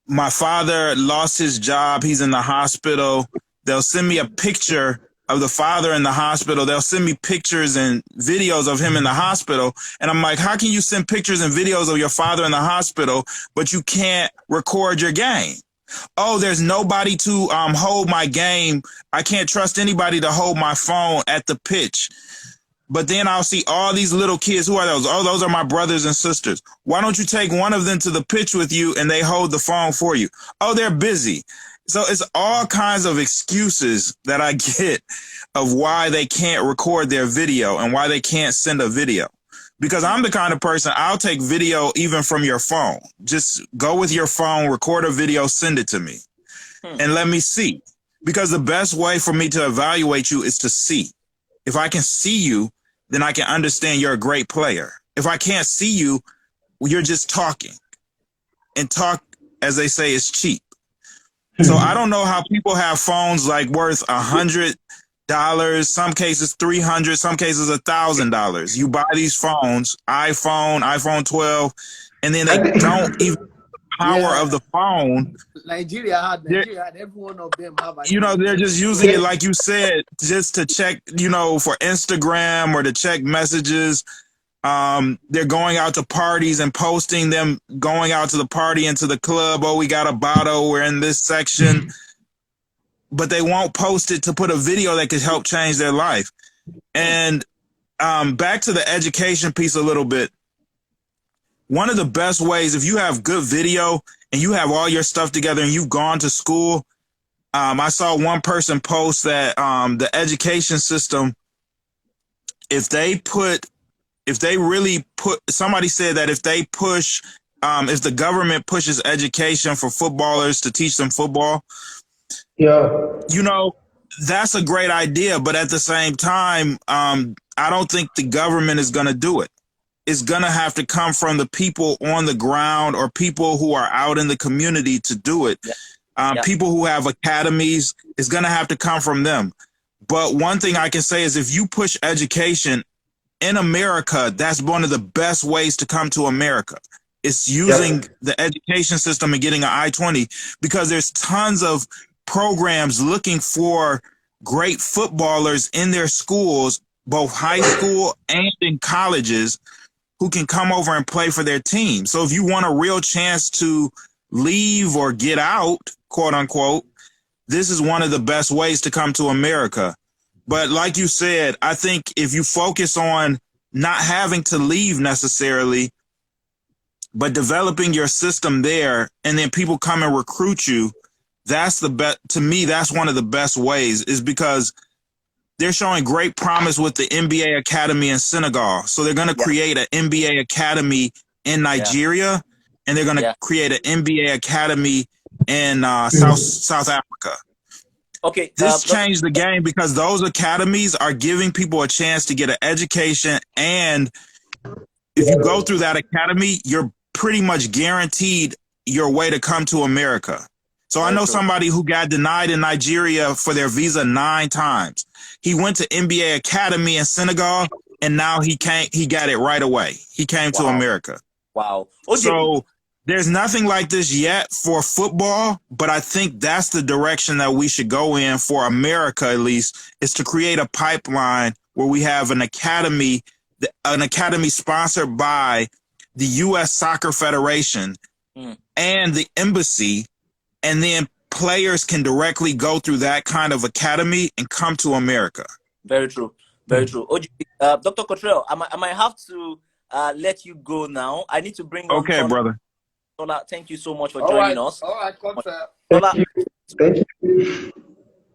my father lost his job. He's in the hospital. They'll send me a picture of the father in the hospital. They'll send me pictures and videos of him in the hospital. And I'm like, how can you send pictures and videos of your father in the hospital, but you can't record your game? Oh, there's nobody to hold my game. I can't trust anybody to hold my phone at the pitch. But then I'll see all these little kids. Who are those? Oh, those are my brothers and sisters. Why don't you take one of them to the pitch with you and they hold the phone for you? Oh, they're busy. So it's all kinds of excuses that I get of why they can't record their video and why they can't send a video. Because I'm the kind of person, I'll take video even from your phone. Just go with your phone, record a video, send it to me, and let me see. Because the best way for me to evaluate you is to see. If I can see you, then I can understand you're a great player. If I can't see you, you're just talking. And talk, as they say, is cheap. So I don't know how people have phones like worth $100, some cases $300, some cases $1,000. You buy these phones, iPhone 12, and then they don't even power of the phone. Nigeria had every one of them have. You know, they're just using it, like you said, just to check, you know, for Instagram or to check messages. They're going out to parties and posting them going out to the party and to the club. Oh, we got a bottle. We're in this section. But they won't post it to put a video that could help change their life. And back to the education piece a little bit. One of the best ways, if you have good video and you have all your stuff together and you've gone to school, I saw one person post that the education system, somebody said that if the government pushes education for footballers to teach them football, you know, that's a great idea. But at the same time, I don't think the government is going to do it. It's going to have to come from the people on the ground or people who are out in the community to do it. People who have academies, it's going to have to come from them. But one thing I can say is if you push education in America, that's one of the best ways to come to America. It's using the education system and getting an I-20, because there's tons of programs looking for great footballers in their schools, both high school and in colleges, who can come over and play for their team. So if you want a real chance to leave or get out, quote unquote, this is one of the best ways to come to America. But like you said, I think if you focus on not having to leave necessarily, but developing your system there, and then people come and recruit you, that's the best. To me, that's one of the best ways, is because they're showing great promise with the NBA Academy in Senegal. So they're going to create an NBA Academy in Nigeria, and they're going to create an NBA Academy in South Africa. Okay, this changed the game because those academies are giving people a chance to get an education, and if you go through that academy, you're pretty much guaranteed your way to come to America. So I know somebody who got denied in Nigeria for their visa 9 times. He went to NBA Academy in Senegal, and now he got it right away. He came to America. Wow. Okay. So there's nothing like this yet for football, but I think that's the direction that we should go in for America, at least, is to create a pipeline where we have an academy sponsored by the U.S. Soccer Federation and the embassy, and then players can directly go through that kind of academy and come to America. Very true. Very true. Dr. Cottrell, I might have to let you go now. I need to bring on brother. Tola, thank you so much for joining us. All right, Cottrell. Thank you.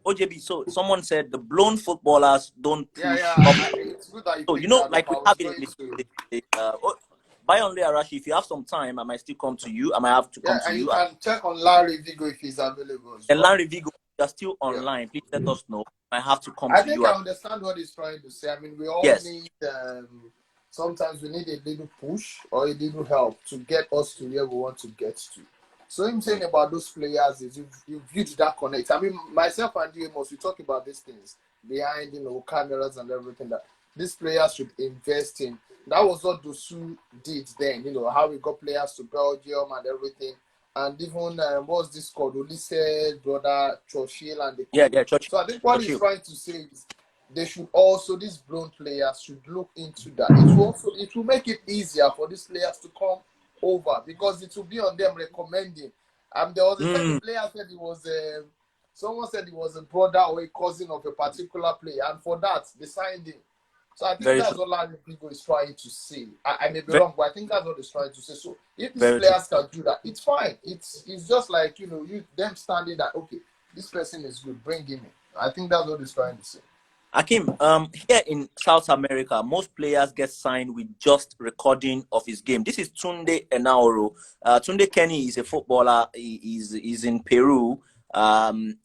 OJB, so someone said the blown footballers don't push up. It's good that So, you know, like we have it in Bayonle Arashi, if you have some time, I might still come to you. I might have to come to you. You can check on Larry Vigo if he's available. And Larry Vigo, you're still online. Please let us know. I have to come to you. I think I understand what he's trying to say. I mean, we all need, sometimes we need a little push or a little help to get us to where we want to get to. So I'm saying about those players is you build that connect. I mean, myself and you, we talk about these things behind, cameras and everything that these players should invest in. That was what Dosu did then, how we got players to Belgium and everything. and even what's this called? Olise's brother Churchill and the Yeah, coach. yeah, Churchill. So I think what he's trying to say is they should also, these blown players should look into that. It will make it easier for these players to come over, because it will be on them recommending. There was a certain player said he was someone said he was a brother or a cousin of a particular player, and for that they signed him. So I think that's what Larry Vigo is trying to say. I may be wrong, but I think that's what he's trying to say. So if these players can do that, it's fine. It's just like, you know, them standing that, okay, this person is good, bring him in. I think that's what he's trying to say. Akim, here in South America, most players get signed with just recording of his game. This is Tunde Enaoro. Tunde Kenny is a footballer. He's in Peru.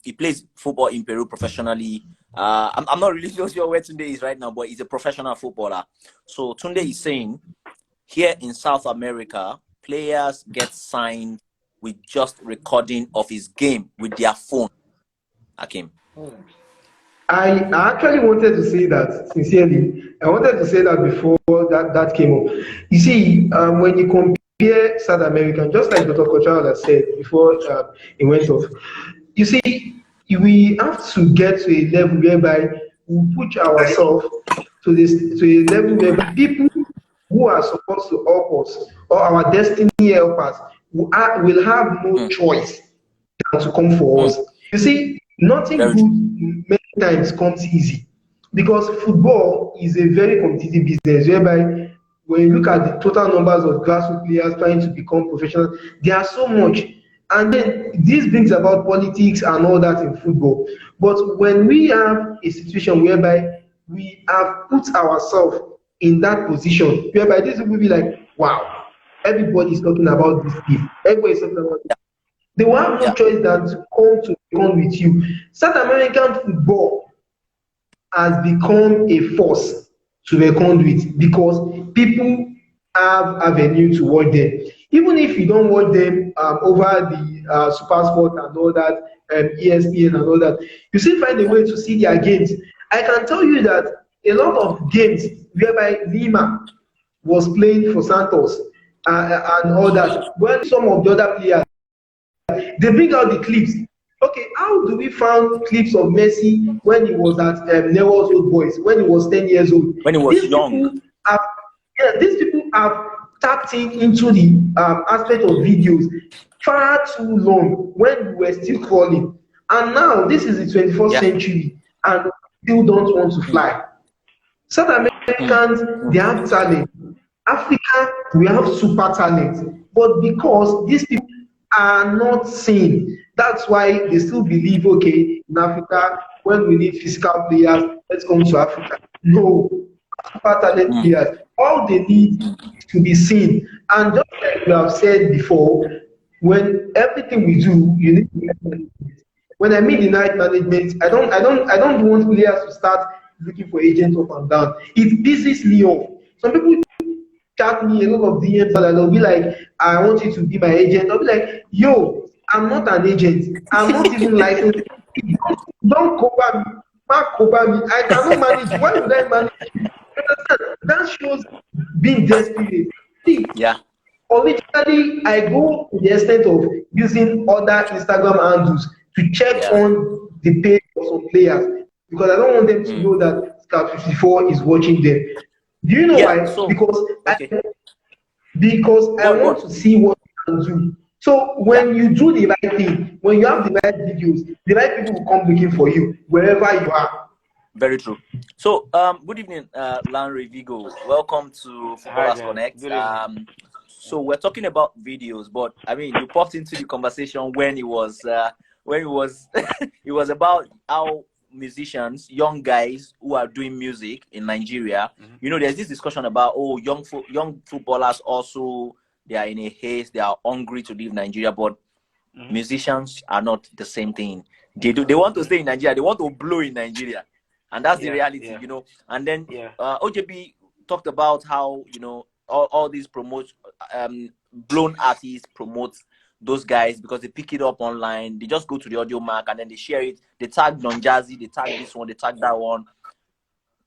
He plays football in Peru professionally. I'm not really sure where Tunde is right now, but he's a professional footballer. So Tunde is saying, here in South America, players get signed with just recording of his game with their phone. Akim. I actually wanted to say that, sincerely. I wanted to say that before that came up. You see, when you compare South America, just like Dr. Kochal has said before he went off, you see, we have to get to a level whereby we put ourselves to a level where people who are supposed to help us, or our destiny helpers, will have no choice than to come for us. You see, nothing good many times comes easy, because football is a very competitive business whereby when you look at the total numbers of grassroots players trying to become professional, there are so much. And then this brings about politics and all that in football. But when we have a situation whereby we have put ourselves in that position, whereby this will be like, wow, everybody is talking about this team. Everybody is talking about this. They will have no choice than to come with you. South American football has become a force to reckon with, because people have avenue to watch them. Even if you don't watch them over the Super Sport and all that, ESPN and all that, you still find a way to see their games. I can tell you that a lot of games whereby Lima was playing for Santos and all that, when some of the other players, they bring out the clips. Okay, how do we find clips of Messi when he was at Newell's Old Boys, when he was 10 years old? When he was young. These people have tapped into the aspect of videos far too long when we were still crawling. And now this is the 21st century and still don't want to fly. South Americans, they have talent. Africa, we have super talent. But because these people are not seen, that's why they still believe, okay, in Africa, when we need physical players, let's come to Africa. No, super talent players, all they need is to be seen. And just like we have said before, when everything we do, you need to get management. When I mean the night management, I don't want players to start looking for agents up and down. It pisses me off. Some people chat me a lot of DMs and they'll be like, I want you to be my agent. I'll be like, yo, I'm not an agent. I'm not even licensed. Don't cover me. Mark cover me. I cannot manage. Why would I manage? That shows being desperate. See, originally, I go to the extent of using other Instagram handles to check on the page of some players, because I don't want them to know that Scout 54 is watching them. Do you know why? Because I want to see what you can do. So when you do the right thing, when you have the right videos, the right people will come looking for you wherever you are. Very true. So good evening, Larry Vigo. Welcome to Footballers Connect. So we're talking about videos, but I mean, you popped into the conversation when it was it was about how musicians, young guys who are doing music in Nigeria, you know, there's this discussion about, oh, young footballers also, they are in a haste, they are hungry to leave Nigeria, but musicians are not the same thing. They want to stay in Nigeria, they want to blow in Nigeria, and that's the reality, you know. And then OJB talked about how, you know, all these blown artists promote those guys because they pick it up online. They just go to the audio mark and then they share it. They tag Don Jazzy, they tag this one, they tag that one.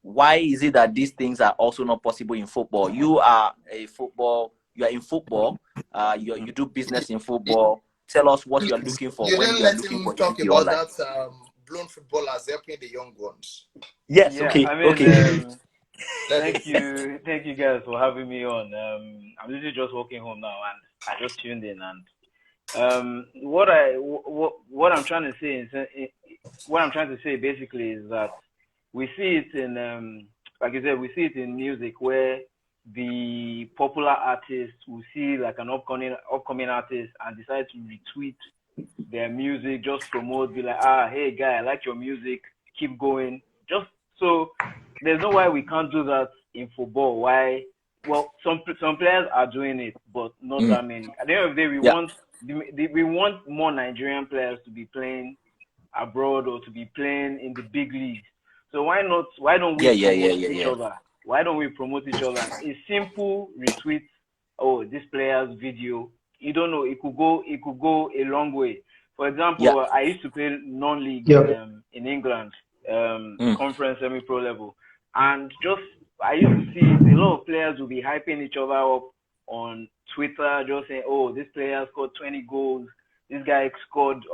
Why is it that these things are also not possible in football? You are in football, you do business in football. tell us what you are looking for You when didn't you are let looking him for a talk video about online. that blown footballers helping the young ones. Yes. Yeah, Okay. I mean, Okay. thank you guys for having me on. I'm literally just walking home now, and I just tuned in. And what I'm trying to say what I'm trying to say basically is that we see it in like you said, we see it in music where the popular artist will see like an upcoming artist and decide to retweet their music, just promote, be like, hey guy, I like your music, keep going. Just so there's no why we can't do that in football. Why? Well, some players are doing it, but not that many. At the end of the day, we want more Nigerian players to be playing abroad or to be playing in the big leagues. So why not? Why don't we promote each other? Why don't we promote each other? A simple retweet. Oh, this player's video. You don't know. It could go a long way. For example, I used to play non-league in England, conference semi-pro level, and just I used to see a lot of players will be hyping each other up on Twitter, just saying, "Oh, this player scored 20 goals. This guy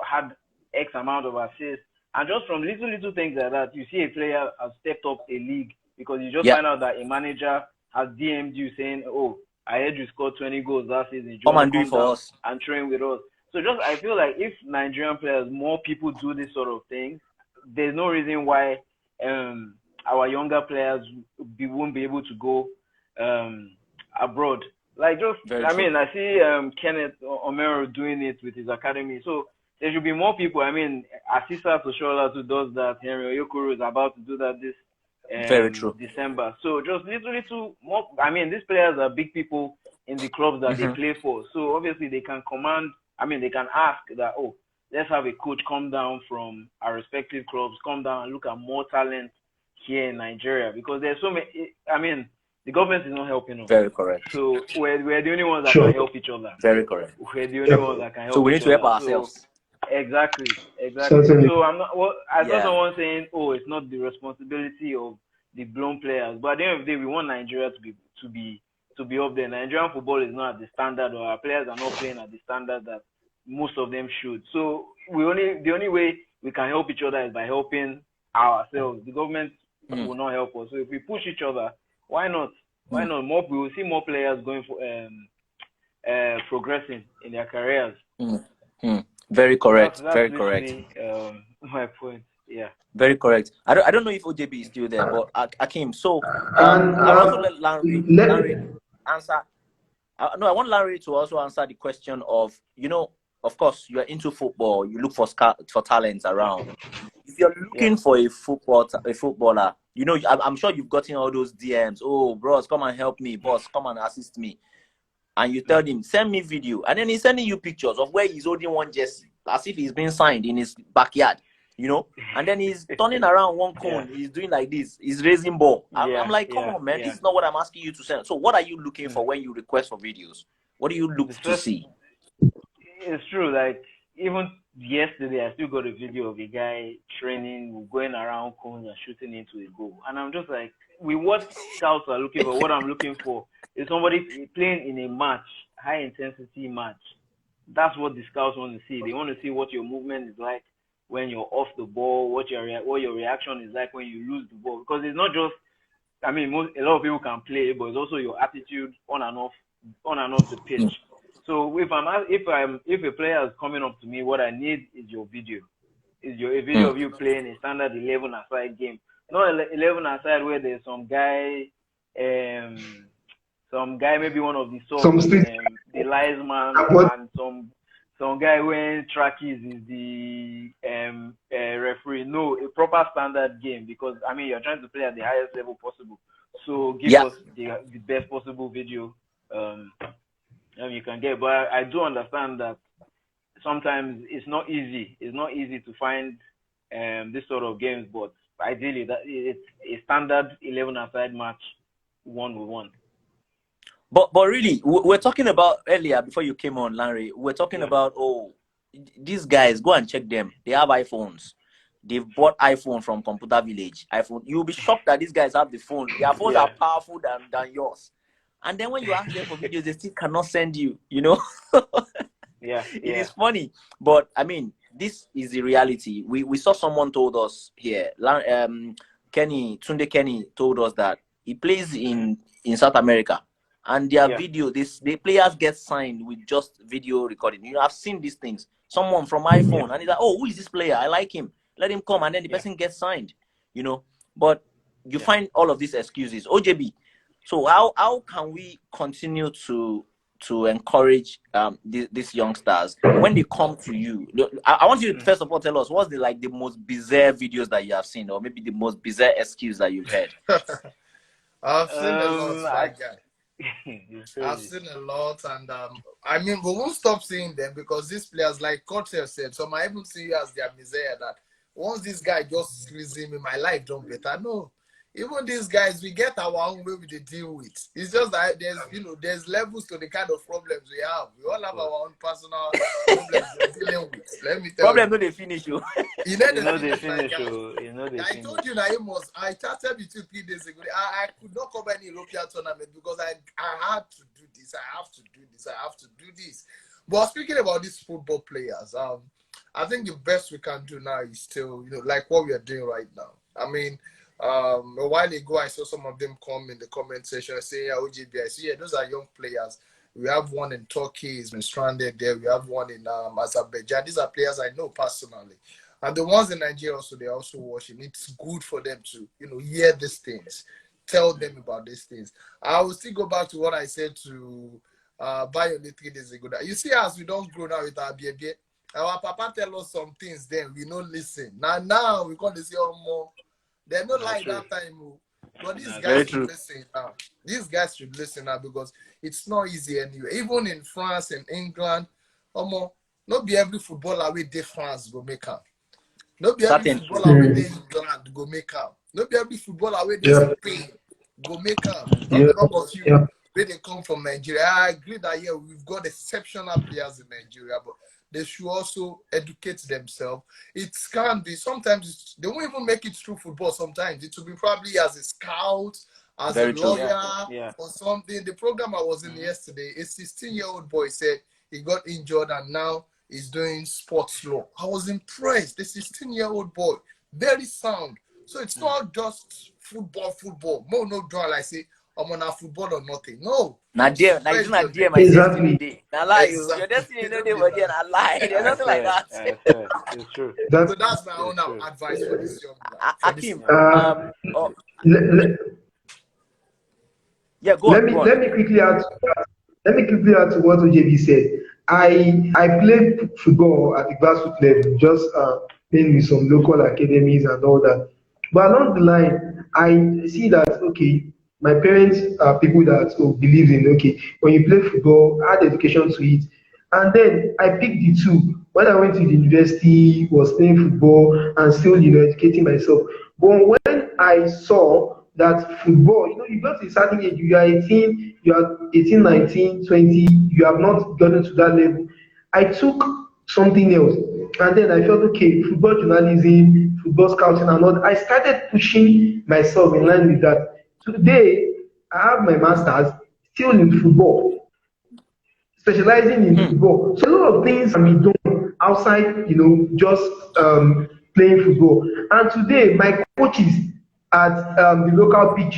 had X amount of assists." And just from little things like that, you see a player has stepped up a league because you just find out that a manager has DM'd you saying, "Oh, I heard you scored 20 goals last season. You Come and do it for us and train with us." So I feel like if Nigerian players, more people do this sort of thing, there's no reason why our younger players won't be able to go abroad. Like I see Kenneth Omero doing it with his academy. So there should be more people. I mean, Asisa Toshola who does that. Henry Oyokoro is about to do that this very true December. So just little more. I mean, these players are big people in the clubs that they play for. So obviously they can command. I mean, they can ask that. Oh, let's have a coach come down from our respective clubs, come down and look at more talent here in Nigeria because there's so many. I mean, the government is not helping us. Very correct. So we're the only ones that can help each other. Very correct. We're the only ones that can help. So we need to help ourselves. So, exactly. Certainly. So I'm not. Well, I saw someone saying, "Oh, it's not the responsibility of the blown players," but at the end of the day, we want Nigeria to be up there. Nigerian football is not at the standard, or our players are not playing at the standard that most of them should. So the only way we can help each other is by helping ourselves. The government will not help us. So if we push each other, why not? Why not? We will see more players going for progressing in their careers. Very correct. That's very correct. My point. Yeah. Very correct. I don't know if OJB is still there, but Akim. So I'll also let Larry answer. No, I want Larry to also answer the question of, of course, you are into football. You look for talents around. If you're looking for a footballer, I'm sure you've gotten all those DMs. Oh, bros, come and help me. Boss, come and assist me. And you tell him, send me video. And then he's sending you pictures of where he's holding one jersey, as if he's been signed in his backyard, And then he's turning around one cone. He's doing like this. He's raising ball. I'm like, come on, man. This is not what I'm asking you to send. So what are you looking for when you request for videos? What do you look to see? It's true. Like, even yesterday, I still got a video of a guy training, going around cones and shooting into a goal. And I'm just like, what scouts are looking for, what I'm looking for is somebody playing in a match, high intensity match. That's what the scouts want to see. They want to see what your movement is like when you're off the ball, what your reaction is like when you lose the ball. Because it's not just, a lot of people can play, but it's also your attitude on and off the pitch. So if a player is coming up to me, what I need is your video. A video of you playing a standard 11-a-side game. Not 11-a-side where there's some guy, maybe one of the the linesman, and some guy wearing trackies is the referee. No, a proper standard game, because you're trying to play at the highest level possible. So give us the best possible video you can get. But I do understand that sometimes it's not easy. It's not easy to find this sort of games, but ideally that it's a standard 11-a-side match, 1-1. But really, we're talking about earlier before you came on, Larry. We're talking about these guys. Go and check them. They have iPhones. They've bought iPhone from Computer Village. iPhone. You'll be shocked that these guys have the phone. Their phones are powerful than yours. And then when you ask them for videos, they still cannot send you. It is funny, but I mean, this is the reality. We saw someone told us here. Tunde Kenny told us that he plays in South America, and their video, the players get signed with just video recording. You know, I've seen these things. Someone from iPhone, and he's like, "Oh, who is this player? I like him. Let him come," and then the person gets signed. You know, but you find all of these excuses. OJB. So how can we continue to encourage these youngsters when they come to you? I want you to first of all tell us what's the most bizarre videos that you have seen, or maybe the most bizarre excuse that you've heard. I've seen a lot, I've seen a lot, and I mean, we won't stop seeing them because these players, like Coach said, some I even see as their misère that once this guy just squeezes me, my life don't better. No. Even these guys, we get our own way we deal with. It's just that there's levels to the kind of problems we have. We all have our own personal problems we're dealing with. Let me tell Problem no they finish you. You know they finish you. I told you that I started with you 3 days ago. I could not cover any European tournament because I had to do this. I have to do this. I have to do this. But speaking about these football players, I think the best we can do now is still, like what we are doing right now. I mean, a while ago, I saw some of them come in the comment section and say, OJB, I see, those are young players. We have one in Turkey, he's been stranded there. We have one in Azerbaijan. These are players I know personally. And the ones in Nigeria also, they're also watching. It's good for them to, hear these things, tell them about these things. I will still go back to what I said to Bayoni 3 days ago. That you see, as we don't grow now with our baby, our papa tell us some things then, we don't listen. Now we're going to see more. They're not like that time, but these guys should listen now. These guys should listen now because it's not easy anyway. Even in France and England, not be every footballer with the France go make up. Not be every footballer with the England go make up. Not be every footballer with the Spain go make up. Not of you where they come from Nigeria. I agree that we've got exceptional players in Nigeria, but they should also educate themselves. It can be, sometimes they won't even make it through football sometimes. It will be probably as a scout, as a lawyer, or something. The program I was in yesterday, a 16-year-old boy said he got injured and now he's doing sports law. I was impressed. The 16-year-old boy, very sound. So it's not just football. More no draw, like say, I'm on a football or nothing. No. My destiny day. Now lie you. Your destiny no day, but then I lie. There's nothing like that. It's true. So that's my own advice for this young man. Akim, go on. Let me quickly add to what OJB said. I played football at the grassroots level, just playing with some local academies and all that. But along the line, I see that my parents are people that believe in when you play football, add education to it. And then I picked the two. When I went to the university, was playing football and still educating myself. But when I saw that football, you got to a certain age, you are 18, 19, 20, you have not gotten to that level. I took something else. And then I felt, football journalism, football scouting and all. I started pushing myself in line with that. Today, I have my master's still in football, specializing in football. So a lot of things can be done outside, just playing football. And today, my coaches at the local pitch,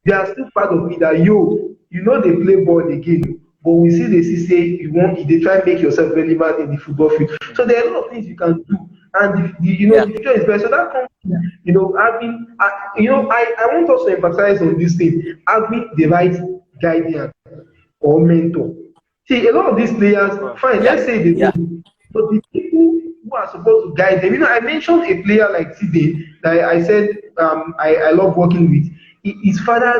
they are still part of me that, they play ball again. But we see they try to make yourself relevant in the football field. So there are a lot of things you can do. And the future is better. So that comes having, I want us to emphasize on this thing, having the right guardian or mentor. See, a lot of these players, fine, let's say they do, but the people who are supposed to guide them, I mentioned a player like Tide that I said I love working with. His father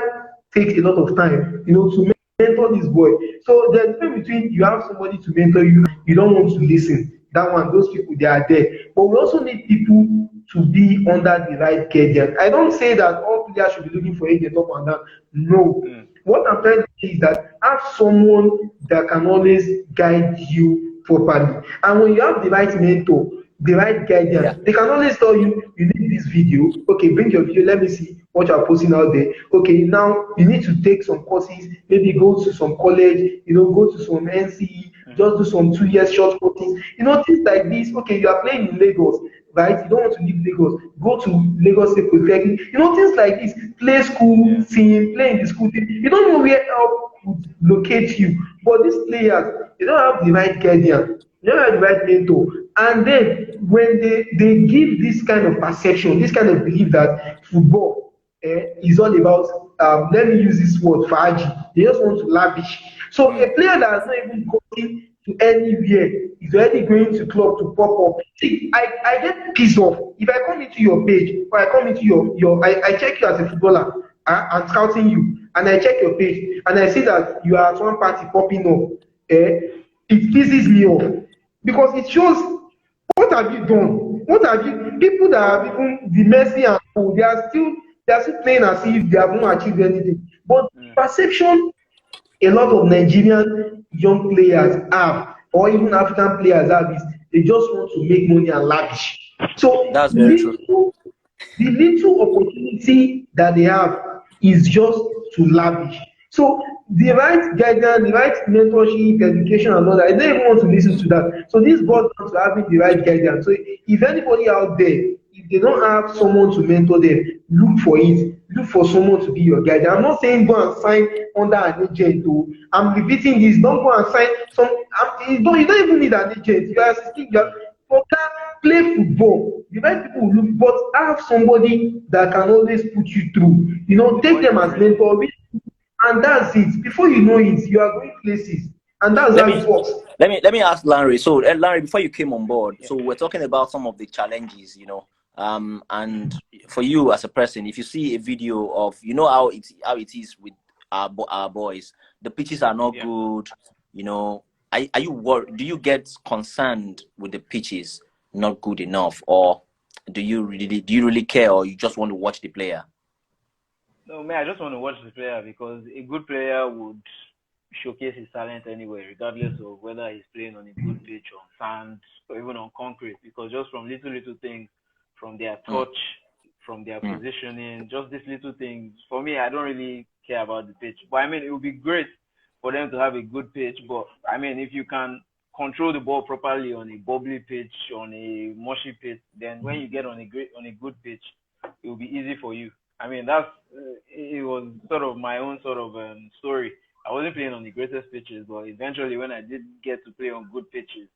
takes a lot of time, to mentor this boy. So there's a difference between you have somebody to mentor you, you don't want to listen. That one, those people, they are there. But we also need people to be under the right guardian. I don't say that all players should be looking for agent up and down. No. What I'm trying to say is that have someone that can always guide you properly. And when you have the right mentor, the right guardian, they can always tell you, you need this video. Okay, bring your video. Let me see what you're posting out there. Okay, now you need to take some courses, maybe go to some college, go to some NCE just do some 2 years short courses. You know, things like this. Okay, you are playing in Lagos, right? You don't want to leave Lagos. Go to Lagos State Polytechnic. You know, things like this. Play school team, play in the school team. You don't know where help would locate you. But these players, they don't have the right guardian. They don't have the right mentor. And then when they give this kind of perception, this kind of belief that football is all about, let me use this word, faji. They just want to lavish. So a player that has not even gotten to anywhere is already going to club to pop up. See, I get pissed off if I come into your page or I come into your I check you as a footballer. I'm scouting you and I check your page and I see that you are at one party popping up. It pisses me off because it shows what have you done? What have you people that have even the Messi and co, they are still playing as if they have not achieved anything. But perception a lot of Nigerian young players have, or even African players have, is they just want to make money and lavish. So That's very true. the little opportunity that they have is just to lavish. So the right guidance, the right mentorship, education, and all that, I don't even want to listen to that. So this boils down to having the right guidance. So if anybody out there, if they don't have someone to mentor them, look for it. Look for someone to be your guide. I'm not saying go and sign under an agent. Though. I'm repeating this. Don't go and sign some. You don't even need an agent. You are assisting. Play football. The right people will look, but have somebody that can always put you through. You know, take them as mentor, and that's it. Before you know it, you are going places, and that's how it works. Let me ask Larry. So, Larry, before you came on board, so we're talking about some of the challenges, you know. And for you as a person, if you see a video of, you know, how it is with our boys, the pitches are not good, you know, are you worried? Do you get concerned with the pitches not good enough, or do you really care, or you just want to watch the player? No, man, I just want to watch the player because a good player would showcase his talent anyway, regardless of whether he's playing on a good pitch, on sand, or even on concrete. Because just from little things, from their touch, from their positioning, just these little things. For me, I don't really care about the pitch. But I mean, it would be great for them to have a good pitch. But I mean, if you can control the ball properly on a bubbly pitch, on a mushy pitch, then when you get on a good pitch, it will be easy for you. I mean, it was sort of my own sort of story. I wasn't playing on the greatest pitches, but eventually when I did get to play on good pitches,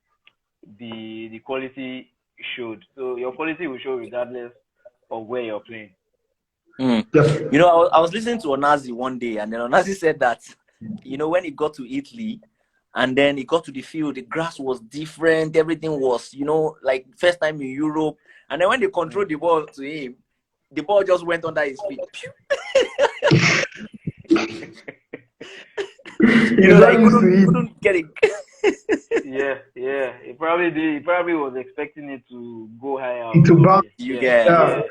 the quality showed. So your quality will show regardless of where you're playing. You know, I was listening to Onazi one day, and then Onazi said that, you know, when he got to Italy and then he got to the field, the grass was different, everything was, you know, like first time in Europe. And then when they controlled the ball to him, the ball just went under his feet. You know, like he couldn't get it. Yeah. He probably did. He probably was expecting it to go higher.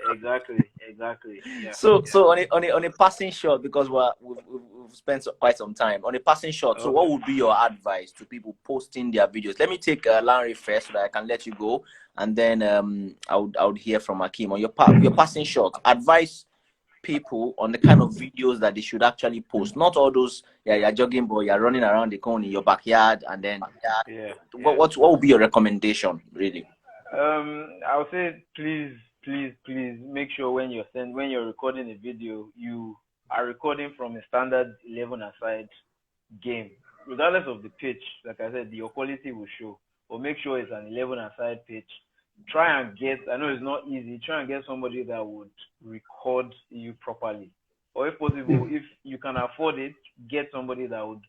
Exactly. Yeah. So on a passing shot, because we've spent quite some time on a passing shot. Okay. So what would be your advice to people posting their videos? Let me take Larry first, so that I can let you go, and then I would hear from Akeem on your passing shot. Advice people on the kind of videos that they should actually post, not all those you're jogging but you're running around the cone in your backyard, and then what would be your recommendation, really? I would say please make sure when you're recording a video, you are recording from a standard 11-a-side game, regardless of the pitch. Like I said, your quality will show, but make sure it's an 11-a-side pitch. Try and get, I know it's not easy, try and get somebody that would record you properly. Or if possible, if you can afford it, get somebody that would,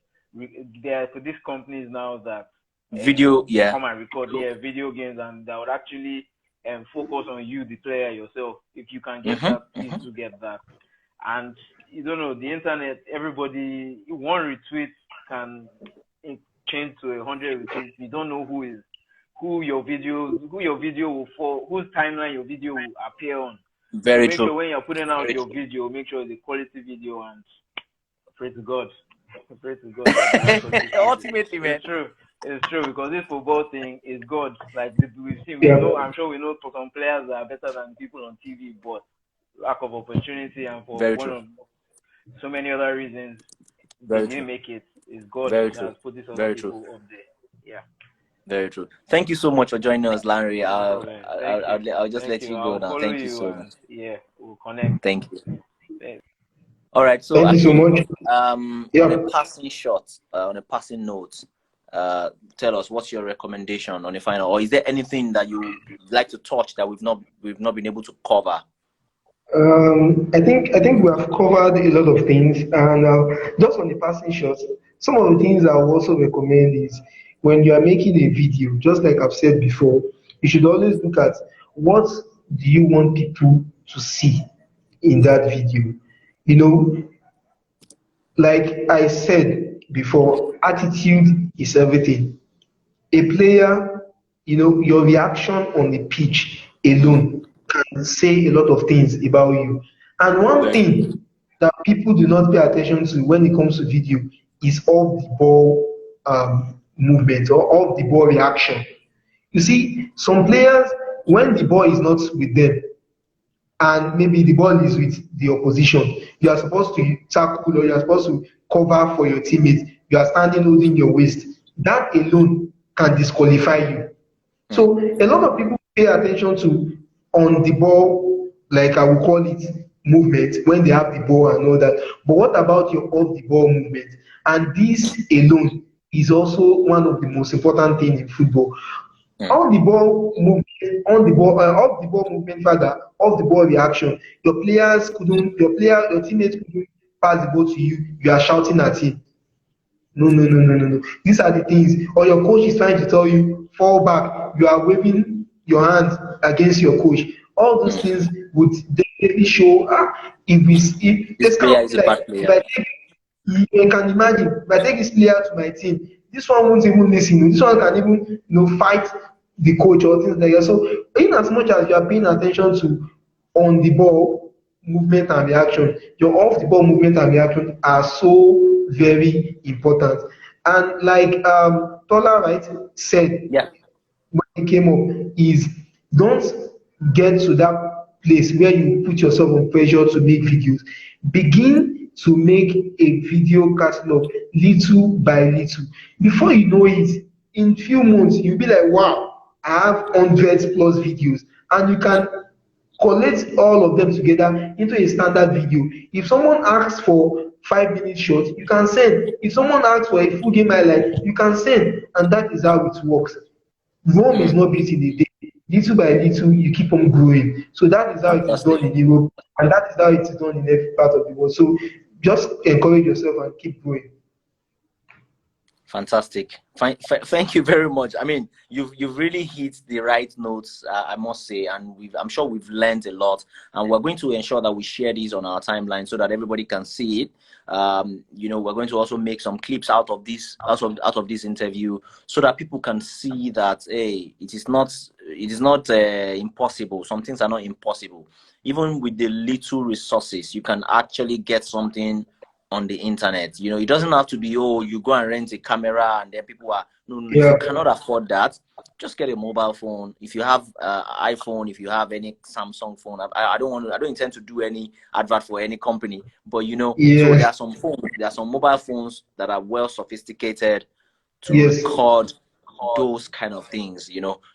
there are these companies now that come and record video games, and that would actually focus on you, the player yourself. If you can get that, please do get that. And you don't know, the internet, everybody, one retweet can change to 100 retweets. You don't know who your video will fall, whose timeline your video will appear on. Very true. Make sure when you're putting out your video, make sure it's a quality video, and pray to God. Pray to God. Ultimately, man. It's true because this football thing is God. Like we've seen, I'm sure we know for some players that are better than people on TV, but lack of opportunity and for so many other reasons, they didn't make it. It's God that has put this other people up there. yeah. Very true. Thank you so much for joining us, Larry. No problem. Thank you. I'll just Thank let you you. go I'll now. follow Thank you you so and much. yeah, we'll connect. Thank you. Thanks. All right. So Thank you so actually, much. on Yeah. a passing shot, on a passing note, tell us what's your recommendation on the final, or is there anything that you like to touch that we've not been able to cover? I think we have covered a lot of things, and just on the passing shots, some of the things I would also recommend is when you are making a video, just like I've said before, you should always look at what do you want people to see in that video. You know, like I said before, attitude is everything. A player, your reaction on the pitch alone can say a lot of things about you. And one Very true. thing that people do not pay attention to when it comes to video is off the ball movement or off the ball reaction. You see, some players, when the ball is not with them, and maybe the ball is with the opposition, you are supposed to tackle or you are supposed to cover for your teammates. You are standing holding your waist. That alone can disqualify you. Mm. So a lot of people pay attention to on the ball, like I will call it, movement when they have the ball and all that. But what about your off the ball movement? And this alone is also one of the most important things in football. Mm. On the ball movement, on the ball, off the ball movement, rather, off the ball reaction. Your teammates couldn't pass the ball to you. You are shouting at him. No, no, no, no, no, no. These are the things. Or your coach is trying to tell you, fall back. You are waving your hands against your coach. All those Mm. things would definitely show. If This this kind player of is be a like, bad if player. I take, you can imagine, if I take this player to my team, this one won't even listen. This one can even, fight the coach or things like that. So, in as much as you are paying attention to on the ball movement and reaction, your off the ball movement and reaction are so very important. And like Tola right said Yeah. when it came up is don't get to that place where you put yourself on pressure to make videos. Begin to make a video catalog little by little. Before you know it, in few months, you'll be like, wow, I have hundreds plus videos. And you can collect all of them together into a standard video. If someone asks for 5 minute short, you can send. If someone asks for a full game highlight, you can send. And that is how it works. Rome is Mm. not built in a day. Little by little, you keep on growing. So that is how it is Fantastic. done in Europe, and that is how it is done in every part of the world. So just encourage yourself and keep going. Fantastic. Thank you very much. I mean, you've really hit the right notes, I must say, and I'm sure we've learned a lot. And we're going to ensure that we share these on our timeline so that everybody can see it. We're going to also make some clips out of this interview so that people can see that it is not impossible. Some things are not impossible. Even with the little resources, you can actually get something on the internet. It doesn't have to be, you go and rent a camera and then people are no. If Yeah. you cannot afford that, just get a mobile phone. If you have iPhone, if you have any Samsung phone, I don't intend to do any advert for any company, but so Yes. there are some mobile phones that are well sophisticated to Yes. record those kind of things.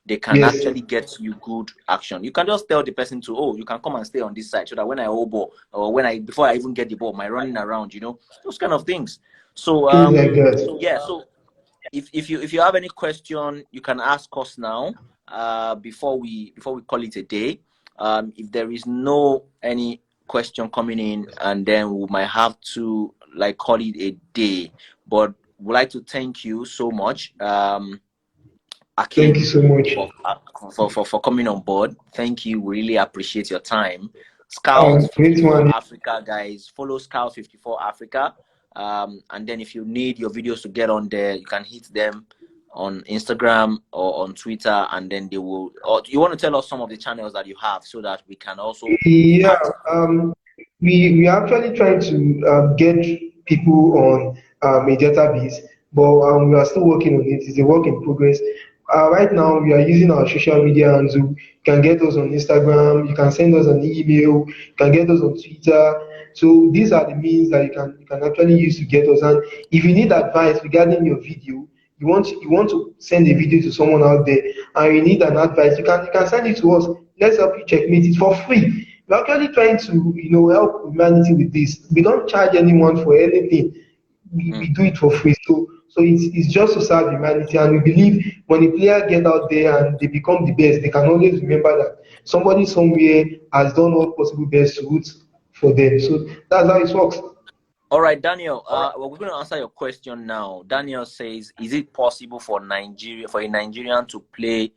They can Yes. actually get you good action. You can just tell the person to, you can come and stay on this side so that when I hold ball or before I even get the ball, my running around, those kind of things. So Things like that. yeah. So if you have any question, you can ask us now. Before we call it a day. If there is no any question coming in, and then we might have to call it a day. But we'd like to thank you so much, Thank you Akin, so much. for coming on board. Thank you. We really appreciate your time. Scout Great 54 one. Africa, guys. Follow Scout 54 Africa. And then if you need your videos to get on there, you can hit them on Instagram or on Twitter, and then they will. Or you want to tell us some of the channels that you have so that we can also. Yeah. We are actually trying to get people on a database, but we are still working on it. It's a work in progress. Right now, we are using our social media, and you can get us on Instagram. You can send us an email. You can get us on Twitter. So these are the means that you can actually use to get us. And if you need advice regarding your video, you want to send a video to someone out there and you need an advice, you can send it to us. Let's help you checkmate it for free. We're actually trying to help humanity with this. We don't charge anyone for anything. We do it for free. So it's just to serve humanity, and we believe when a player get out there and they become the best, they can always remember that somebody somewhere has done all possible best to root for them. So that's how it works. All right, Daniel. Well, we're going to answer your question now. Daniel says, "Is it possible for a Nigerian to play,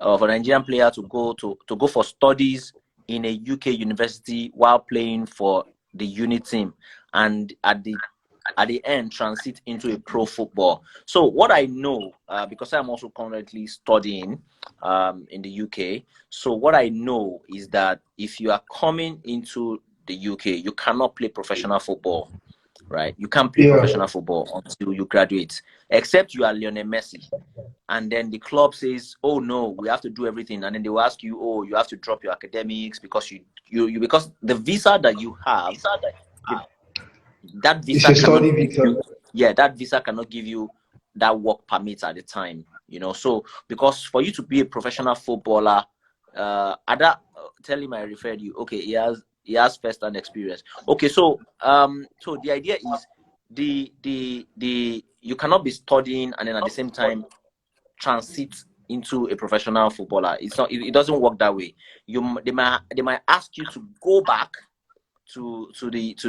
for a Nigerian player to go for studies in a UK university while playing for the uni team, and at the end transit into a pro football?" So what I know, because I'm also currently studying in the UK, so what I know is that if you are coming into the UK, you cannot play professional football, right? You can't play professional football until you graduate, except you are Lionel Messi. And then the club says, "Oh no, we have to do everything," and then they will ask you, "Oh, you have to drop your academics because because the visa that you have, that visa It's a cannot study give visa. you, that visa cannot give you that work permit at the time, So because for you to be a professional footballer, tell him I referred you. Okay, he has first-hand experience. Okay, so so the idea is the you cannot be studying and then at the same time transit into a professional footballer. It's not. It doesn't work that way. They might ask you to go back to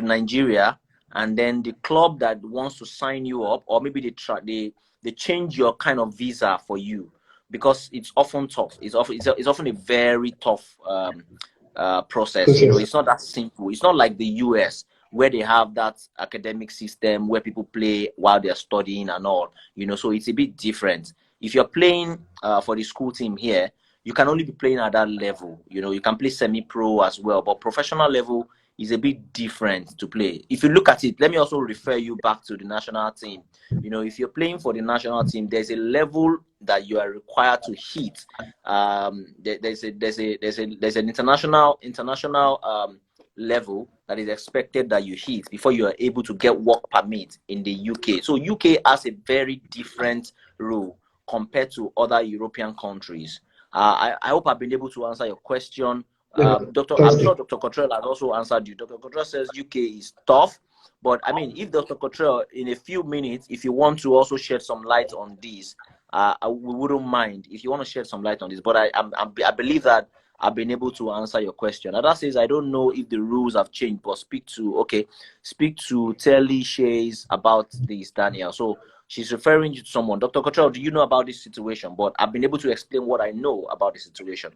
Nigeria, and then the club that wants to sign you up, or maybe they change your kind of visa for you, because it's often tough. It's often a very tough process. It's not that simple. It's not like the US, where they have that academic system where people play while they're studying and all. So it's a bit different. If you're playing for the school team here, you can only be playing at that level. You can play semi-pro as well, but professional level is a bit different to play. If you look at it, let me also refer you back to the national team. If you're playing for the national team, there's a level that you are required to hit. There's an international level that is expected that you hit before you are able to get work permit in the UK. So UK has a very different rule compared to other European countries. I hope I've been able to answer your question. I'm sure Dr. Cottrell has also answered you. Dr. Cottrell says UK is tough, but I mean, if Dr. Cottrell, in a few minutes, if you want to also shed some light on this, we wouldn't mind if you want to shed some light on this. But I believe that I've been able to answer your question. Ada says, "I don't know if the rules have changed, but speak to Telly Shays about this, Daniel." So she's referring you to someone. Dr. Cottrell, do you know about this situation? But I've been able to explain what I know about the situation.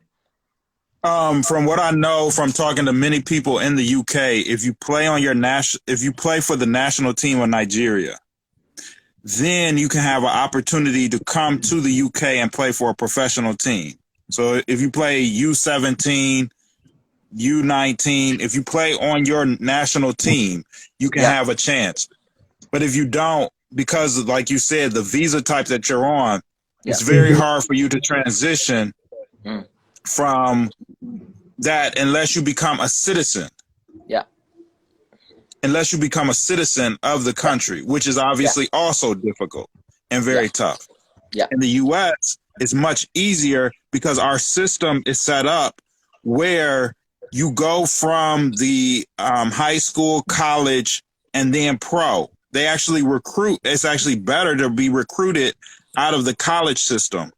From what I know from talking to many people in the UK, if you play for the national team of Nigeria, then you can have an opportunity to come to the UK and play for a professional team. So if you play U17, U19, if you play on your national team, you can have a chance. But if you don't, because like you said, the visa type that you're on, it's very hard for you to transition from that unless you become a citizen. Yeah. Unless you become a citizen of the country, which is obviously also difficult and very tough. Yeah. In the US, it's much easier because our system is set up where you go from the high school, college, and then pro. They actually recruit. It's actually better to be recruited out of the college system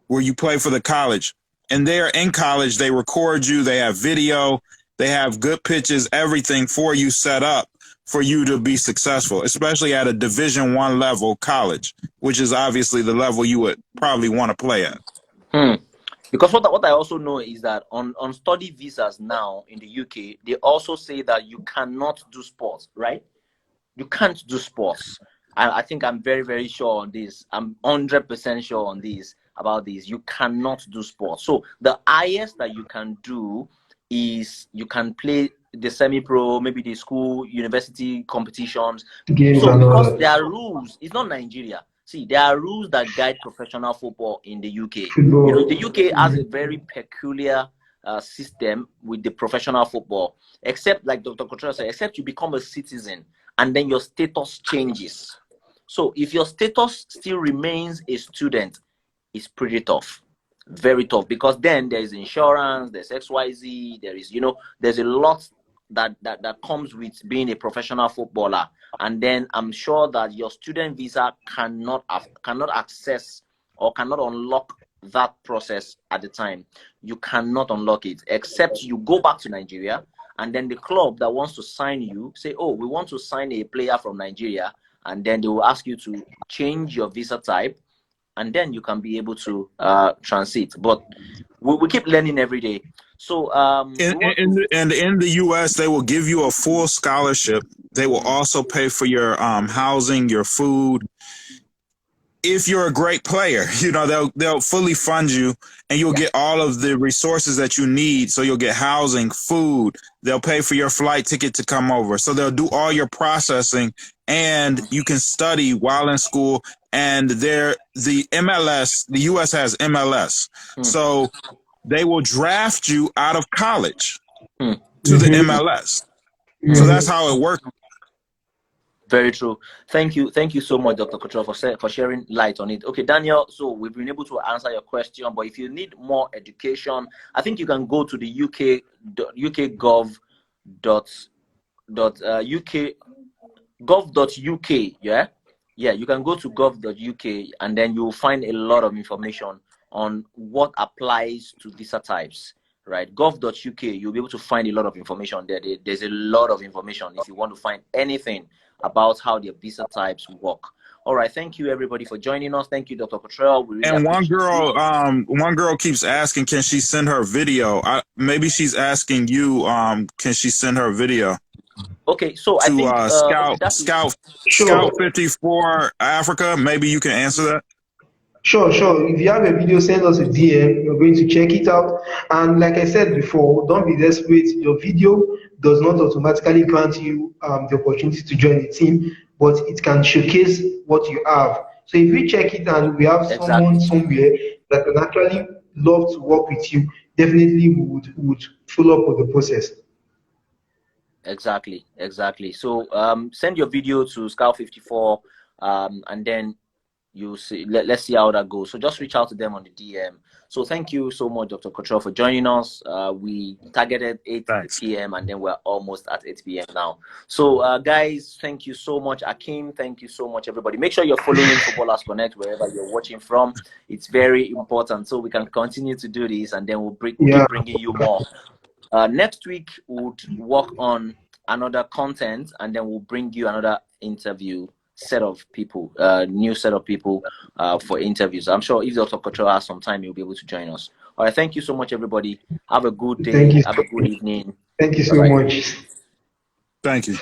where you play for the college. And they're in college, they record you, they have video, they have good pitches, everything for you set up for you to be successful, especially at a Division I level college, which is obviously the level you would probably want to play at. Because what I also know is that on study visas now in the UK, they also say that you cannot do sports, right? You can't do sports. I think I'm very, very sure on this. I'm 100% sure on this. About this, you cannot do sports. So the highest that you can do is you can play the semi-pro, maybe the school, university competitions. Games so and all because that. there are rules, it's not Nigeria. See, there are rules that guide professional football in the UK. Football. The UK has a very peculiar system with the professional football, except like Dr. Cottrell said, except you become a citizen and then your status changes. So if your status still remains a student, it's pretty tough, very tough, because then there's insurance, there's XYZ, there is, there's a lot that comes with being a professional footballer. And then I'm sure that your student visa cannot access or cannot unlock that process at the time. You cannot unlock it except you go back to Nigeria, and then the club that wants to sign you say, oh, we want to sign a player from Nigeria, and then they will ask you to change your visa type, and then you can be able to transit. But we keep learning every day. So in the US, they will give you a full scholarship. They will also pay for your housing, your food. If you're a great player, they'll fully fund you, and you'll get all of the resources that you need. So you'll get housing, food. They'll pay for your flight ticket to come over. So they'll do all your processing, and you can study while in school. And the MLS, the US has MLS. So they will draft you out of college to the MLS. So that's how it works. Very true. Thank you so much, Dr. Cottrell, for sharing light on it. Okay, Daniel, so we've been able to answer your question, but if you need more education, I think you can go to the gov.uk, yeah, you can go to gov.uk, and then you'll find a lot of information on what applies to visa types. Right, gov.uk, you'll be able to find a lot of information there. There's a lot of information if you want to find anything about how the visa types work. All right, thank you everybody for joining us. Thank you, Dr. Cottrell. And one girl keeps asking, can she send her video? Maybe she's asking you, can she send her video? Okay, so I think Scout 54 Africa. Maybe you can answer that. Sure. If you have a video, send us a DM. We're going to check it out. And like I said before, don't be desperate. Your video does not automatically grant you the opportunity to join the team, but it can showcase what you have. So if we check it and we have someone somewhere that can actually love to work with you, definitely we would follow up with the process. Exactly. So send your video to Scout 54, and then you see, let's see how that goes. So just reach out to them on the DM. So thank you so much, Dr. Cottrell, for joining us. We targeted 8 p.m. and then we're almost at 8 p.m. now. So guys, thank you so much. Akim, thank you so much, everybody. Make sure you're following Footballers Connect wherever you're watching from. It's very important, so we can continue to do this, and then we'll keep bringing you more. Next week we'll work on another content, and then we'll bring you another interview set of people, new set of people for interviews. I'm sure if Dr. Cottrell has some time, he'll be able to join us. All right, thank you so much, everybody. Have a good day. Have a good evening. Thank you so much. Thank you.